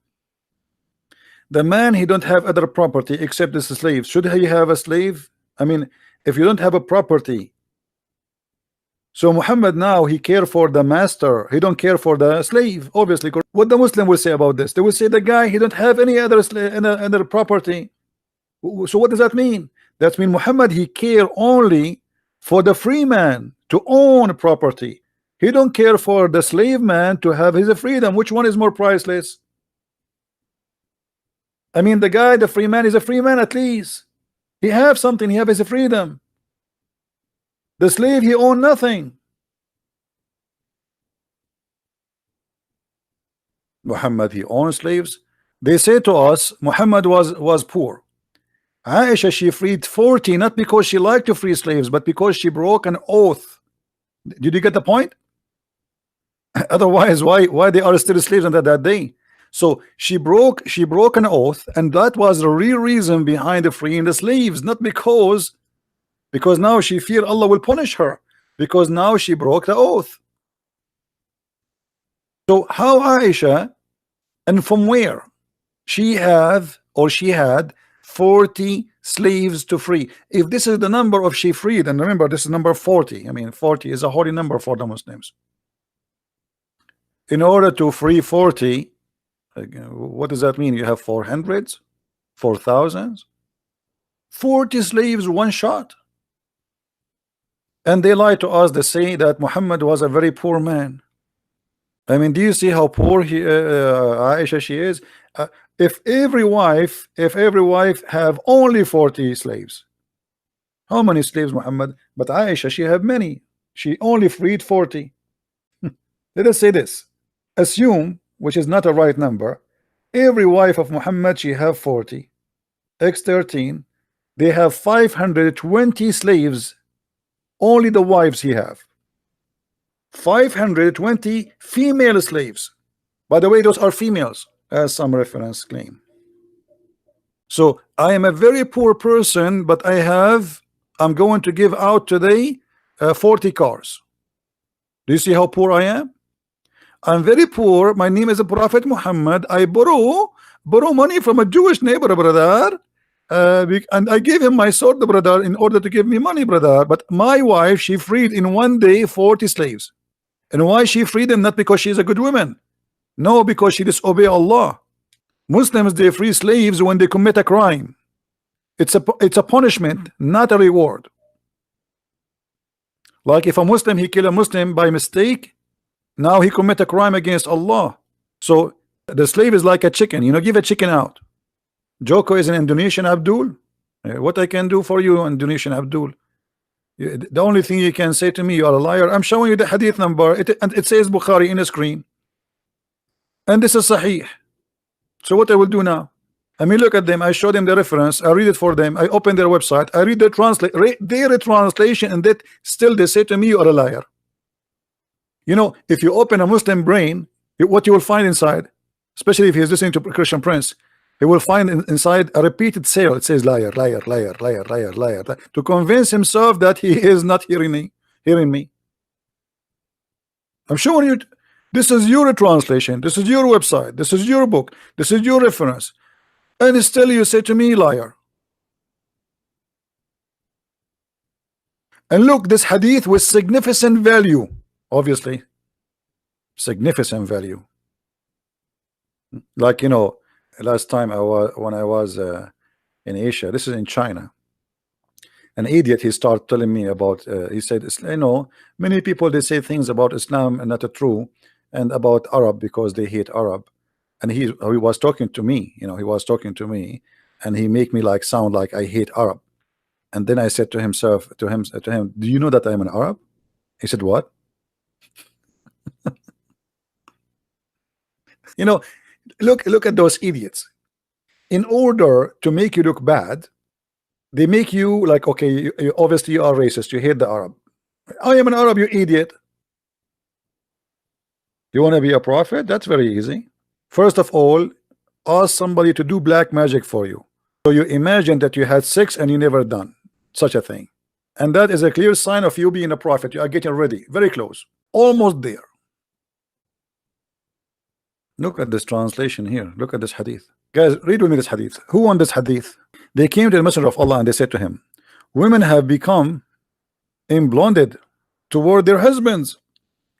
The man, he don't have other property except this slave. Should he have a slave? I mean, if you don't have a property, so Muhammad now he care for the master. He don't care for the slave. Obviously, what the Muslim will say about this? They will say the guy he don't have any other other property. So what does that mean? That means Muhammad he care only for the free man to own property. He don't care for the slave man to have his freedom. Which one is more priceless? I mean, the guy, the free man, is a free man at least. He have something. He have his freedom. The slave, he own nothing. Muhammad, he owns slaves. They say to us, Muhammad was poor. Aisha, she freed 40, not because she liked to free slaves, but because she broke an oath. Did you get the point? Otherwise, why they are still slaves until that day? So she broke an oath, and that was the real reason behind the freeing the slaves, not because now she feared Allah will punish her, because now she broke the oath. So how Aisha, and from where she had 40 slaves to free? If this is the number of she freed, and remember this is number 40. I mean 40 is a holy number for the Muslims. In order to free 40, what does that mean? You have 400s, 4,000s, 40 slaves, one shot. And they lie to us. They say that Muhammad was a very poor man. I mean, do you see how poor Aisha she is? If every wife have only 40 slaves, how many slaves Muhammad? But Aisha, she have many. She only freed 40. Let us say this. Assume, which is not a right number, every wife of Muhammad she have 40. X 13. They have 520 slaves. Only the wives he have. 520 female slaves. By the way, those are females, as some reference claim. So I am a very poor person, but I'm going to give out today 40 cars. Do you see how poor I am? I'm very poor. My name is a Prophet Muhammad. I borrow money from a Jewish neighbor, brother, and I gave him my sword, brother, in order to give me money, brother. But my wife, she freed in one day 40 slaves. And why she freed them? Not because she's a good woman. No, because she disobey Allah. Muslims, they free slaves when they commit a crime. It's a punishment, not a reward. Like if a Muslim he kill a Muslim by mistake, now he commit a crime against Allah. So the slave is like a chicken, give a chicken out. Joko is an Indonesian Abdul. What I can do for you, Indonesian Abdul? The only thing you can say to me, you are a liar. I'm showing you the hadith number, and it says Bukhari in the screen, and this is Sahih. So what I will do now? I mean, look at them. I show them the reference. I read it for them. I open their website. I read their translation, and that still they say to me, you are a liar. If you open a Muslim brain, what you will find inside, especially if he is listening to Christian Prince, he will find inside a repeated sale. It says liar, liar, liar, liar, liar, liar, to convince himself that he is not hearing me. I'm showing you. This is your translation. This is your website. This is your book. This is your reference. And still you say to me, liar. And look, this hadith with significant value. Obviously, significant value. Like, last time when I was in Asia, this is in China, an idiot, he started telling me about, he said, many people, they say things about Islam and not true, and about Arab because they hate Arab. And he was talking to me, he was talking to me, and he make me sound like I hate Arab. And then I said to him, do you know that I'm an Arab? He said, what? Look at those idiots. In order to make you look bad, they make you like, okay, obviously you are racist, you hate the Arab. I am an Arab, you idiot. You want to be a prophet? That's very easy. First of all, ask somebody to do black magic for you. So you imagine that you had sex and you never done such a thing. And that is a clear sign of you being a prophet. You are getting ready, very close, almost there. Look at this translation here. Look at this hadith. Guys, read with me this hadith. Who won this hadith? They came to the Messenger of Allah and they said to him, women have become blinded toward their husbands.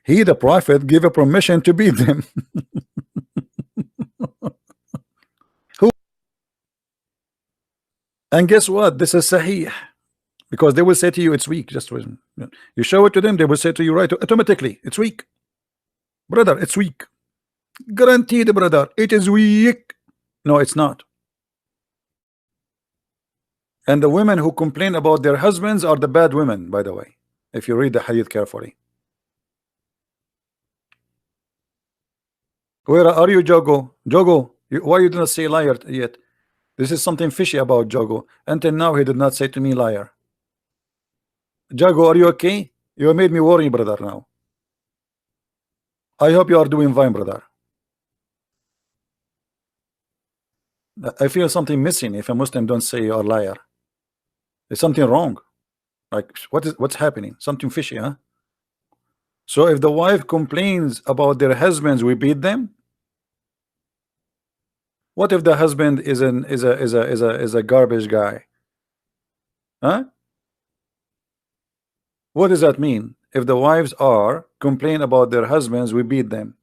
He, the prophet, gave a permission to beat them. Who? And guess what? This is sahih. Because they will say to you, it's weak. Just you show it to them, they will say to you, right, automatically, it's weak. Brother, it's weak. Guaranteed, brother, it is weak. No, it's not. And the women who complain about their husbands are the bad women, by the way, if you read the hadith carefully. Where are you, Jogo? Jogo, why you did not say liar yet? This is something fishy about Jogo. Until now, he did not say to me liar. Jago, are you okay? You made me worry, brother, now. I hope you are doing fine, brother. I feel something missing if a Muslim don't say you are liar. There's something wrong. Like, what's happening? Something fishy, huh? So if the wife complains about their husbands, we beat them? What if the husband is a garbage guy? Huh? What does that mean? If the wives are complain about their husbands, we beat them.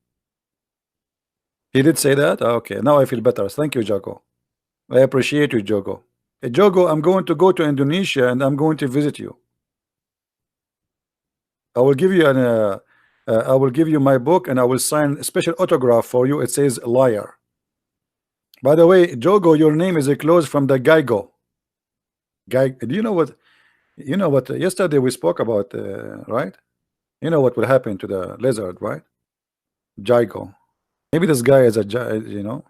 He did say that? Okay, now I feel better. Thank you, Jago. I appreciate you, Jogo. Hey, Jogo, I'm going to go to Indonesia and I'm going to visit you. I will give you I will give you my book and I will sign a special autograph for you. It says liar. By the way, Jogo, your name is a close from the Geigo. Do you know what? You know what? Yesterday we spoke about, right? You know what will happen to the lizard, right? Jigo. Maybe this guy is a, you know.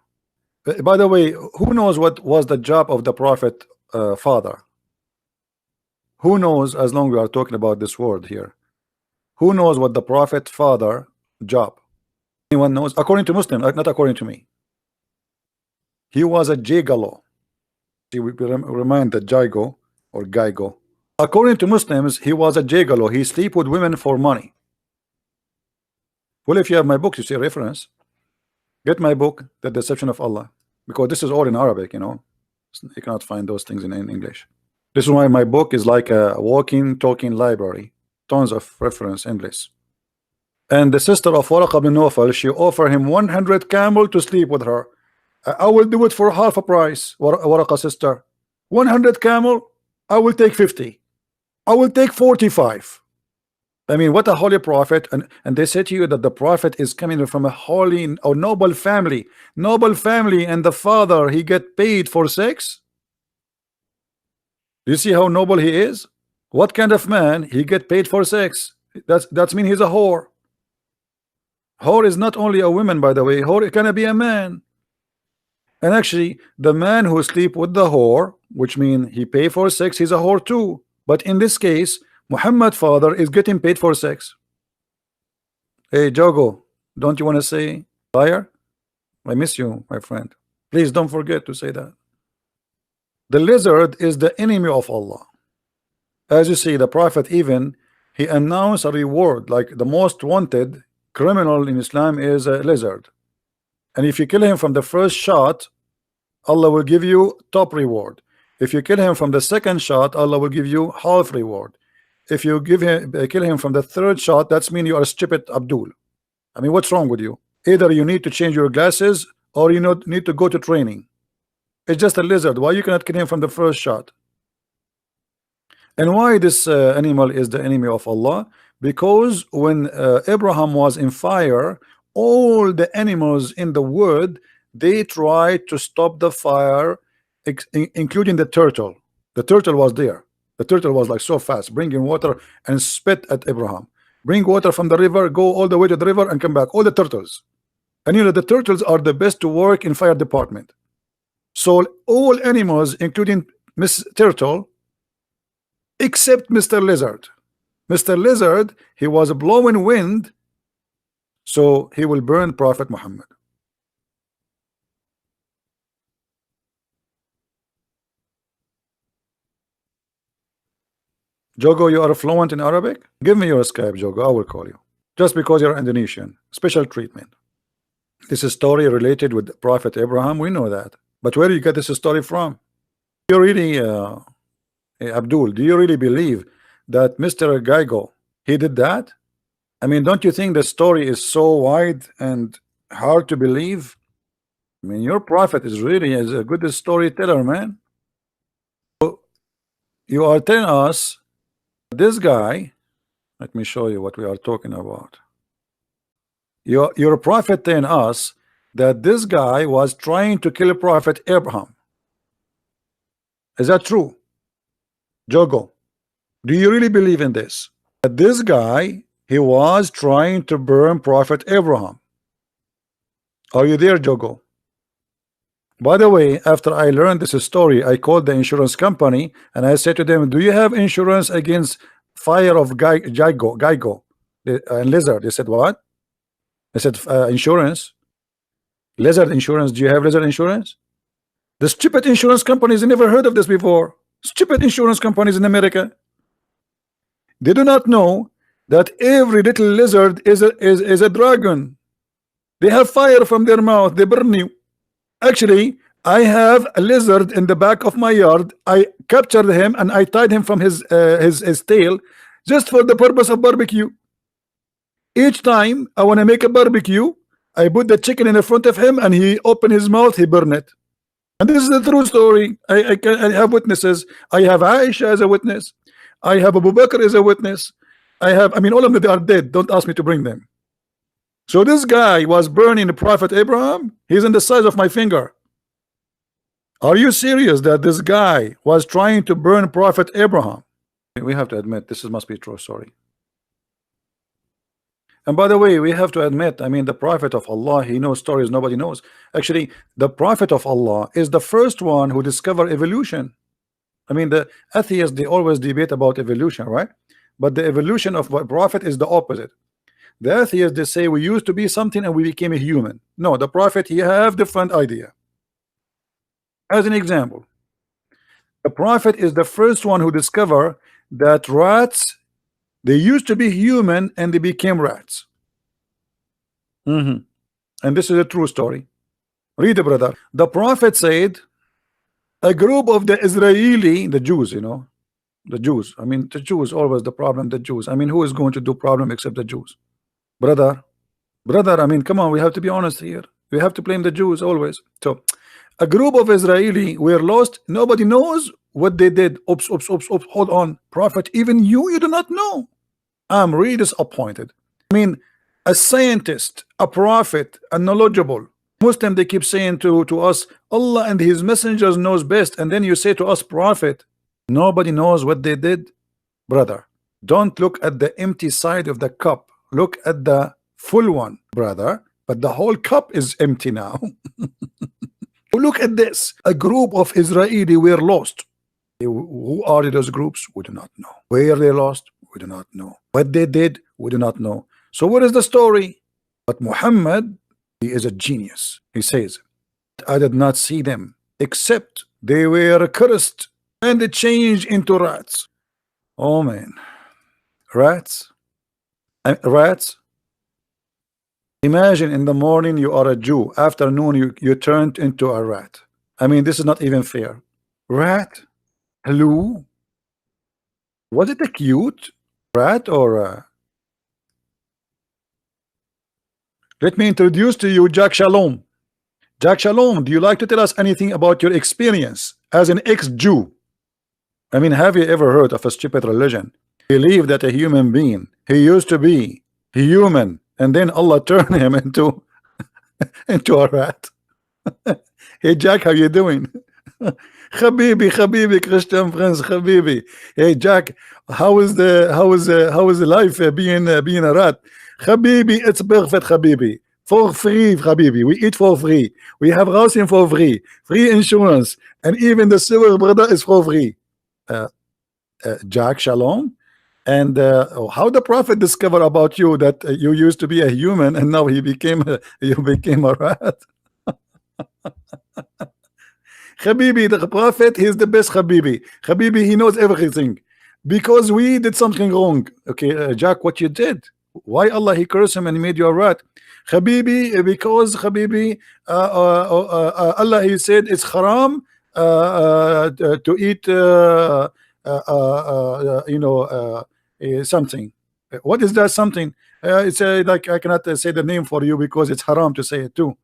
By the way, who knows what was the job of the prophet father? Who knows, as long as we are talking about this word here? Who knows what the prophet father job? Anyone knows? According to Muslim, not according to me. He was a gigolo. See, we remind that Jigo or Geigo. According to Muslims, he was a gigolo. He sleep with women for money. Well, if you have my book, you see a reference. Get my book, The Deception of Allah, because this is all in Arabic, you know. You cannot find those things in English. This is why my book is like a walking, talking library. Tons of reference English. And the sister of Waraqa bin Nawfal, she offered him 100 camel to sleep with her. I will do it for half a price, Waraqa sister. 100 camel, I will take 50. I will take 45. I mean, what a holy prophet. And they say to you that the prophet is coming from a holy or noble family. Noble family, and the father, he get paid for sex. Do you see how noble he is? What kind of man he get paid for sex? That's mean he's a whore. Whore is not only a woman, by the way. Whore can be a man. And actually, the man who sleep with the whore, which means he pay for sex, he's a whore too. But in this case, Muhammad father is getting paid for sex. Hey, Jogo, don't you want to say liar? I miss you, my friend. Please don't forget to say that. The lizard is the enemy of Allah. As you see, the prophet even, he announced a reward, like the most wanted criminal in Islam is a lizard. And if you kill him from the first shot, Allah will give you top reward. If you kill him from the second shot, Allah will give you half reward. If you kill him from the third shot, that's mean you are stupid Abdul. I mean, what's wrong with you? Either you need to change your glasses or you need to go to training. It's just a lizard. Why you cannot kill him from the first shot? And why this animal is the enemy of Allah? Because when Abraham was in fire, all the animals in the wood, they tried to stop the fire, including the turtle. The turtle was there. The turtle was like so fast, bringing water and spit at Abraham. Bring water from the river, go all the way to the river and come back. All the turtles. And you know, the turtles are the best to work in fire department. So all animals, including Miss Turtle, except Mr. Lizard. Mr. Lizard, he was blowing wind, so he will burn Prophet Muhammad. Jogo, you are fluent in Arabic? Give me your Skype, Jogo. I will call you. Just because you're Indonesian. Special treatment. This is story related with Prophet Abraham. We know that. But where do you get this story from? You really, Abdul, do you really believe that Mr. Geigo, he did that? I mean, don't you think the story is so wide and hard to believe? I mean, your prophet is really is a good storyteller, man. So you are telling us this guy, let me show you what we are talking about. Your prophet telling us that this guy was trying to kill Prophet Abraham. Is that true? Jogo, do you really believe in this? That this guy, he was trying to burn Prophet Abraham. Are you there, Jogo? By the way, after I learned this story, I called the insurance company and I said to them, do you have insurance against fire of Geigo and lizard? They said, what? I said, insurance. Lizard insurance. Do you have lizard insurance? The stupid insurance companies never heard of this before. Stupid insurance companies in America. They do not know that every little lizard is a dragon. They have fire from their mouth. They burn you. Actually, I have a lizard in the back of my yard. I captured him and I tied him from his tail just for the purpose of barbecue. Each time I want to make a barbecue, I put the chicken in the front of him and he open his mouth, he burn it. And this is the true story. I have witnesses. I have Aisha as a witness. I have Abu Bakr as a witness. I mean, all of them, they are dead. Don't ask me to bring them. So this guy was burning the Prophet Abraham. He's in the size of my finger. Are you serious that this guy was trying to burn Prophet Abraham? We have to admit this must be a true story. And by the way, we have to admit, I mean, the Prophet of Allah, he knows stories nobody knows. Actually, the Prophet of Allah is the first one who discovered evolution. I mean, the atheists, they always debate about evolution, right? But the evolution of a prophet is the opposite. The atheists, they say we used to be something and we became a human. No, the prophet, he have different idea. As an example, the prophet is the first one who discovered that rats, they used to be human and they became rats. And this is a true story. Read it, brother. The prophet said a group of the Israeli, the Jews, you know, the Jews. I mean, the Jews always the problem. The Jews. I mean, who is going to do problem except the Jews? Brother, I mean, come on, we have to be honest here. We have to blame the Jews always. So a group of Israeli were lost. Nobody knows what they did. Oops, hold on. Prophet, even you do not know. I'm really disappointed. I mean, a scientist, a prophet, a knowledgeable Muslim, they keep saying to us, Allah and his messengers knows best, and then you say to us, prophet, nobody knows what they did. Brother, don't look at the empty side of the cup. Look at the full one, brother. But the whole cup is empty now. Look at this. A group of Israeli were lost. Who are those groups? We do not know. Where they lost? We do not know. What they did? We do not know. So what is the story? But Muhammad, he is a genius. He says, I did not see them except they were cursed and they changed into rats. Oh man, rats. Rats. Imagine in the morning you are a Jew, afternoon you turned into a rat. I mean, this is not even fair. Rat? Hello? Was it a cute rat or Let me introduce to you Jack Shalom. Jack Shalom, do you like to tell us anything about your experience as an ex-Jew? I mean, have you ever heard of a stupid religion? Believe that a human being, he used to be human, and then Allah turned him into a rat. Hey Jack, how you doing? Habibi, Christian friends, Habibi. Hey Jack, how is the life being a rat? Habibi, it's perfect, Habibi. For free, Habibi. We eat for free. We have housing for free. Free insurance. And even the silver brother is for free. Jack, shalom. And how the prophet discovered about you that you used to be a human and now you became a rat. Habibi, the prophet, he's the best Habibi. Habibi, he knows everything. because we did something wrong. Okay, Jack, what you did? Why Allah he cursed him and he made you a rat? Habibi, because Habibi, Allah he said it's haram to eat something. What is that something? It's like I cannot say the name for you because it's haram to say it too.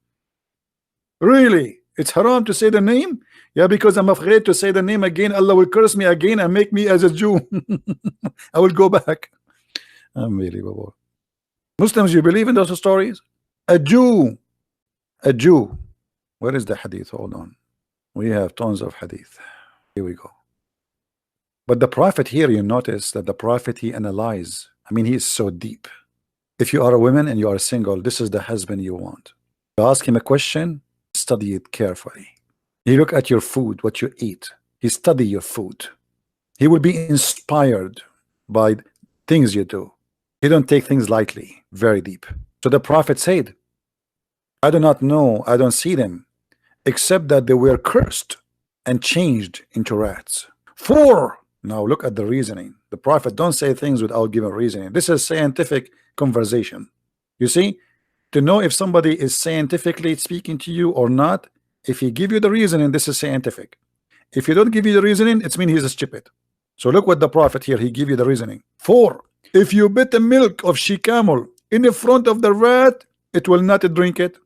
Really? It's haram to say the name? Yeah, because I'm afraid to say the name again. Allah will curse me again and make me as a Jew. I will go back. Unbelievable. Muslims, you believe in those stories? A Jew. A Jew. Where is the hadith? Hold on. We have tons of hadith. Here we go. But the Prophet here, you notice that the Prophet, he analyzes. I mean, he is so deep. If you are a woman and you are single, this is the husband you want. You ask him a question, study it carefully. He look at your food, what you eat. He study your food. He will be inspired by things you do. He don't take things lightly, very deep. So the Prophet said, I do not know, I don't see them, except that they were cursed and changed into rats. 4. Now look at the reasoning. The Prophet don't say things without giving reasoning. This is scientific conversation. You see, to know if somebody is scientifically speaking to you or not, if he give you the reasoning, this is scientific. If he don't give you the reasoning, it means he's stupid. So look what the Prophet here, he give you the reasoning. 4. If you put the milk of she camel in the front of the rat, it will not drink it.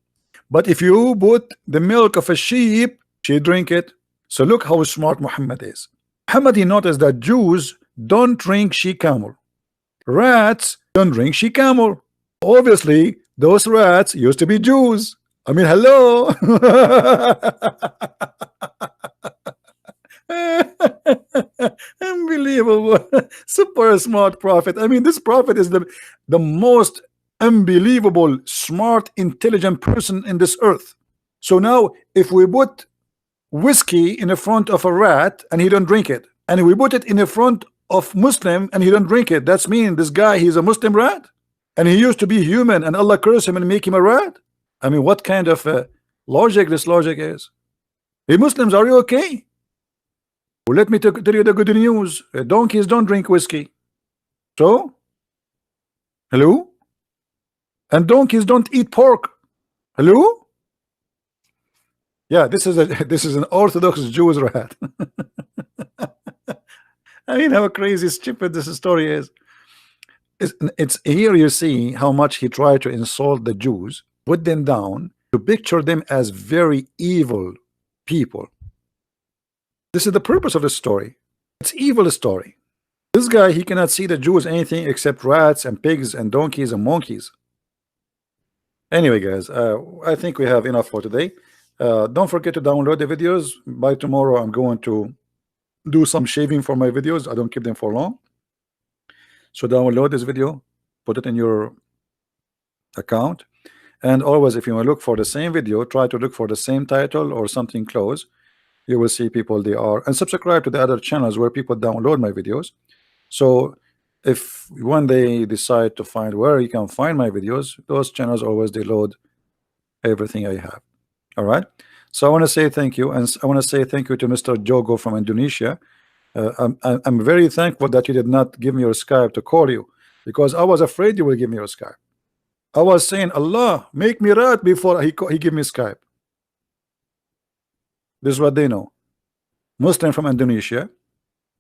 But if you put the milk of a sheep, she drink it. So look how smart Muhammad is. Muhammad, he noticed that Jews don't drink she camel. Rats don't drink she camel. Obviously, those rats used to be Jews. I mean, hello. Unbelievable. Super smart prophet. I mean, this prophet is the most unbelievable, smart, intelligent person in this earth. So now, if we put whiskey in the front of a rat and he don't drink it, and we put it in the front of Muslim and he don't drink it, that's mean this guy, he's a Muslim rat, and he used to be human and Allah curse him and make him a rat. I mean, what kind of logic this logic is? Hey, Muslims, are you okay? Well, let me tell you the good news. Donkeys don't drink whiskey. So, hello? And donkeys don't eat pork. Hello? Yeah, this is an Orthodox Jewish rat. I mean, how crazy stupid this story is. It's here you see how much he tried to insult the Jews, put them down, to picture them as very evil people. This is the purpose of the story. It's evil story. This guy, he cannot see the Jews anything except rats and pigs and donkeys and monkeys. Anyway, guys, I think we have enough for today. Don't forget to download the videos. By tomorrow, I'm going to do some shaving for my videos. I don't keep them for long. So download this video, put it in your account, and always, if you want to look for the same video, try to look for the same title or something close. You will see people they are, and subscribe to the other channels where people download my videos. So if one day decide to find where you can find my videos, those channels always they load everything I have. All right. So I want to say thank you, and I want to say thank you to Mr. Jogo from Indonesia. I'm very thankful that you did not give me your Skype to call you, because I was afraid you will give me your Skype. I was saying, Allah, make me rat before he give me Skype. This is what they know. Muslim from Indonesia,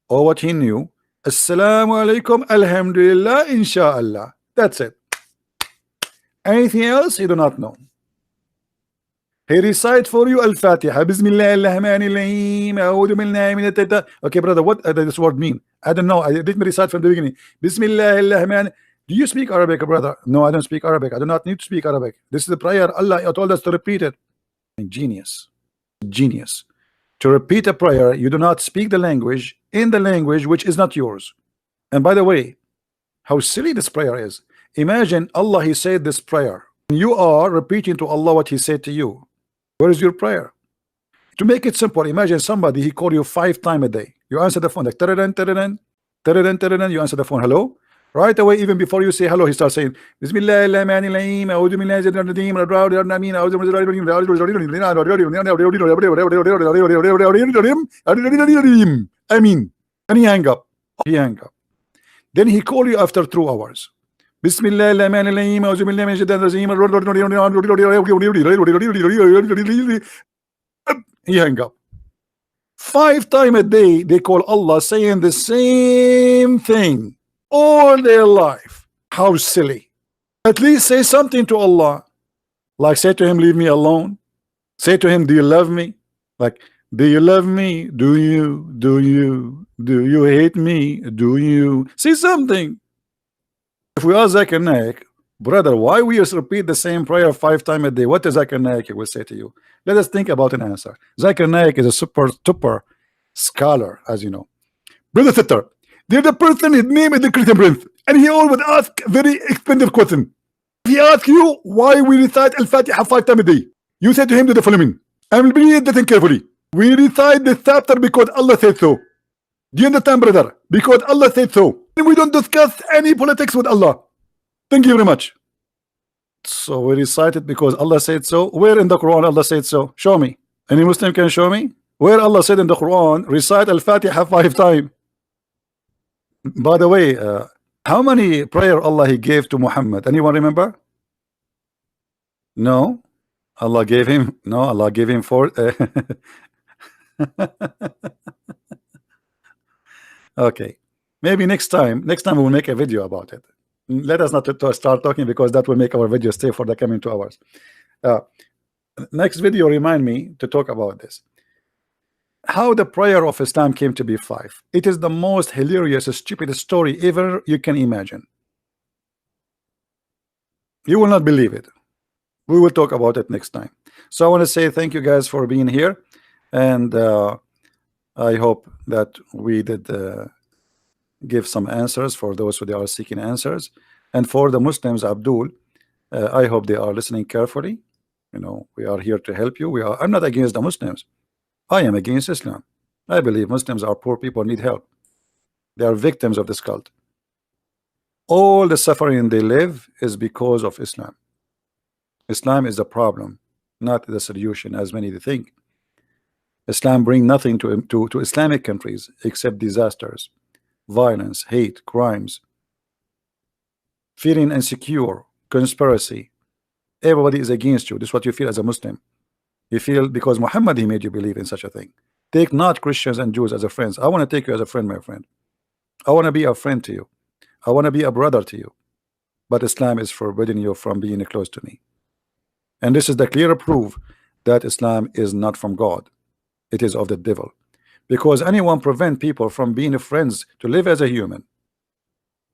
or what he knew, Assalamu alaikum, alhamdulillah, inshallah. That's it. Anything else, he do not know. He recite for you Al-Fatiha. Bismillahirrahmanirrahim. Okay, brother, what does this word mean? I don't know. I didn't recite from the beginning. Bismillahirrahmanirrahim. Do you speak Arabic, brother? No, I don't speak Arabic. I do not need to speak Arabic. This is the prayer. Allah told us to repeat it. Genius. Genius. To repeat a prayer, you do not speak the language in the language which is not yours. And by the way, how silly this prayer is. Imagine Allah, he said this prayer. You are repeating to Allah what he said to you. Where is your prayer? To make it simple, imagine somebody, he called you 5 times a day. You answer the phone like taradan, taradan, taradan, taradan. You answer the phone, hello. Right away, even before you say hello, he starts saying Bismillahirrahmanirrahim. I mean, and he hang up. He hang up. Then he call you after 2 hours. Bismillah ar-Rahman ar-Rahim. A'udhu billahi minash shaitanir rajim. He hang up. 5 times a day they call Allah saying the same thing all their life. How silly. At least say something to Allah. Like say to him, leave me alone. Say to him, do you love me? Like, do you love me? Do you? Do you? Do you hate me? Do you? Say something. If we are Zakir Naik, brother, why we just repeat the same prayer 5 times a day? What is Zakir Naik will say to you? Let us think about an answer. Zakir Naik is a super scholar, as you know. Brother Sitter, there's a person, his name is the Christian Prince, and he always ask very expensive question. He asks you why we recite Al-Fatiha 5 times a day. You say to him the following, and read that carefully. We recite this chapter because Allah said so. Do you understand, brother? Because Allah said so. And we don't discuss any politics with Allah. Thank you very much. So we recite it because Allah said so. Where in the Quran Allah said so? Show me. Any Muslim can show me? Where Allah said in the Quran, recite Al-Fatiha 5 times. By the way, how many prayer Allah He gave to Muhammad? Anyone remember? No. Allah gave him, no, Allah gave him 4. Okay, maybe next time we'll make a video about it. Let us not start talking because that will make our video stay for the coming 2 hours. Next video remind me to talk about this. How the prayer of Islam came to be 5. It is the most hilarious, stupid story ever you can imagine. You will not believe it. We will talk about it next time. So I want to say thank you guys for being here, and I hope that we did give some answers for those who are seeking answers, and for the Muslims, Abdul, I hope they are listening carefully. You know, we are here to help you. I'm not against the Muslims. I am against Islam. I believe Muslims are poor people, need help. They are victims of this cult. All the suffering they live is because of Islam. Islam is the problem, not the solution, as many think. Islam brings nothing to Islamic countries except disasters, violence, hate, crimes, feeling insecure, conspiracy. Everybody is against you. This is what you feel as a Muslim. You feel because Muhammad, he made you believe in such a thing. Take not Christians and Jews as a friends. I want to take you as a friend, my friend. I want to be a friend to you. I want to be a brother to you. But Islam is forbidding you from being close to me. And this is the clear proof that Islam is not from God. It is of the devil. Because anyone prevent people from being friends to live as a human,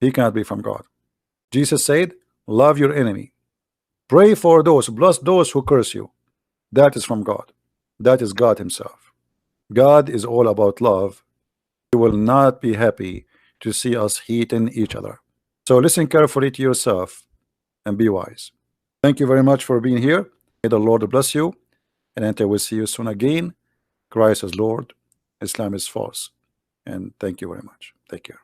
he cannot be from God. Jesus said, love your enemy. Pray for those, bless those who curse you. That is from God. That is God himself. God is all about love. He will not be happy to see us hating each other. So listen carefully to yourself and be wise. Thank you very much for being here. May the Lord bless you, and until we see you soon again. Christ is Lord, Islam is false, and thank you very much. Take care.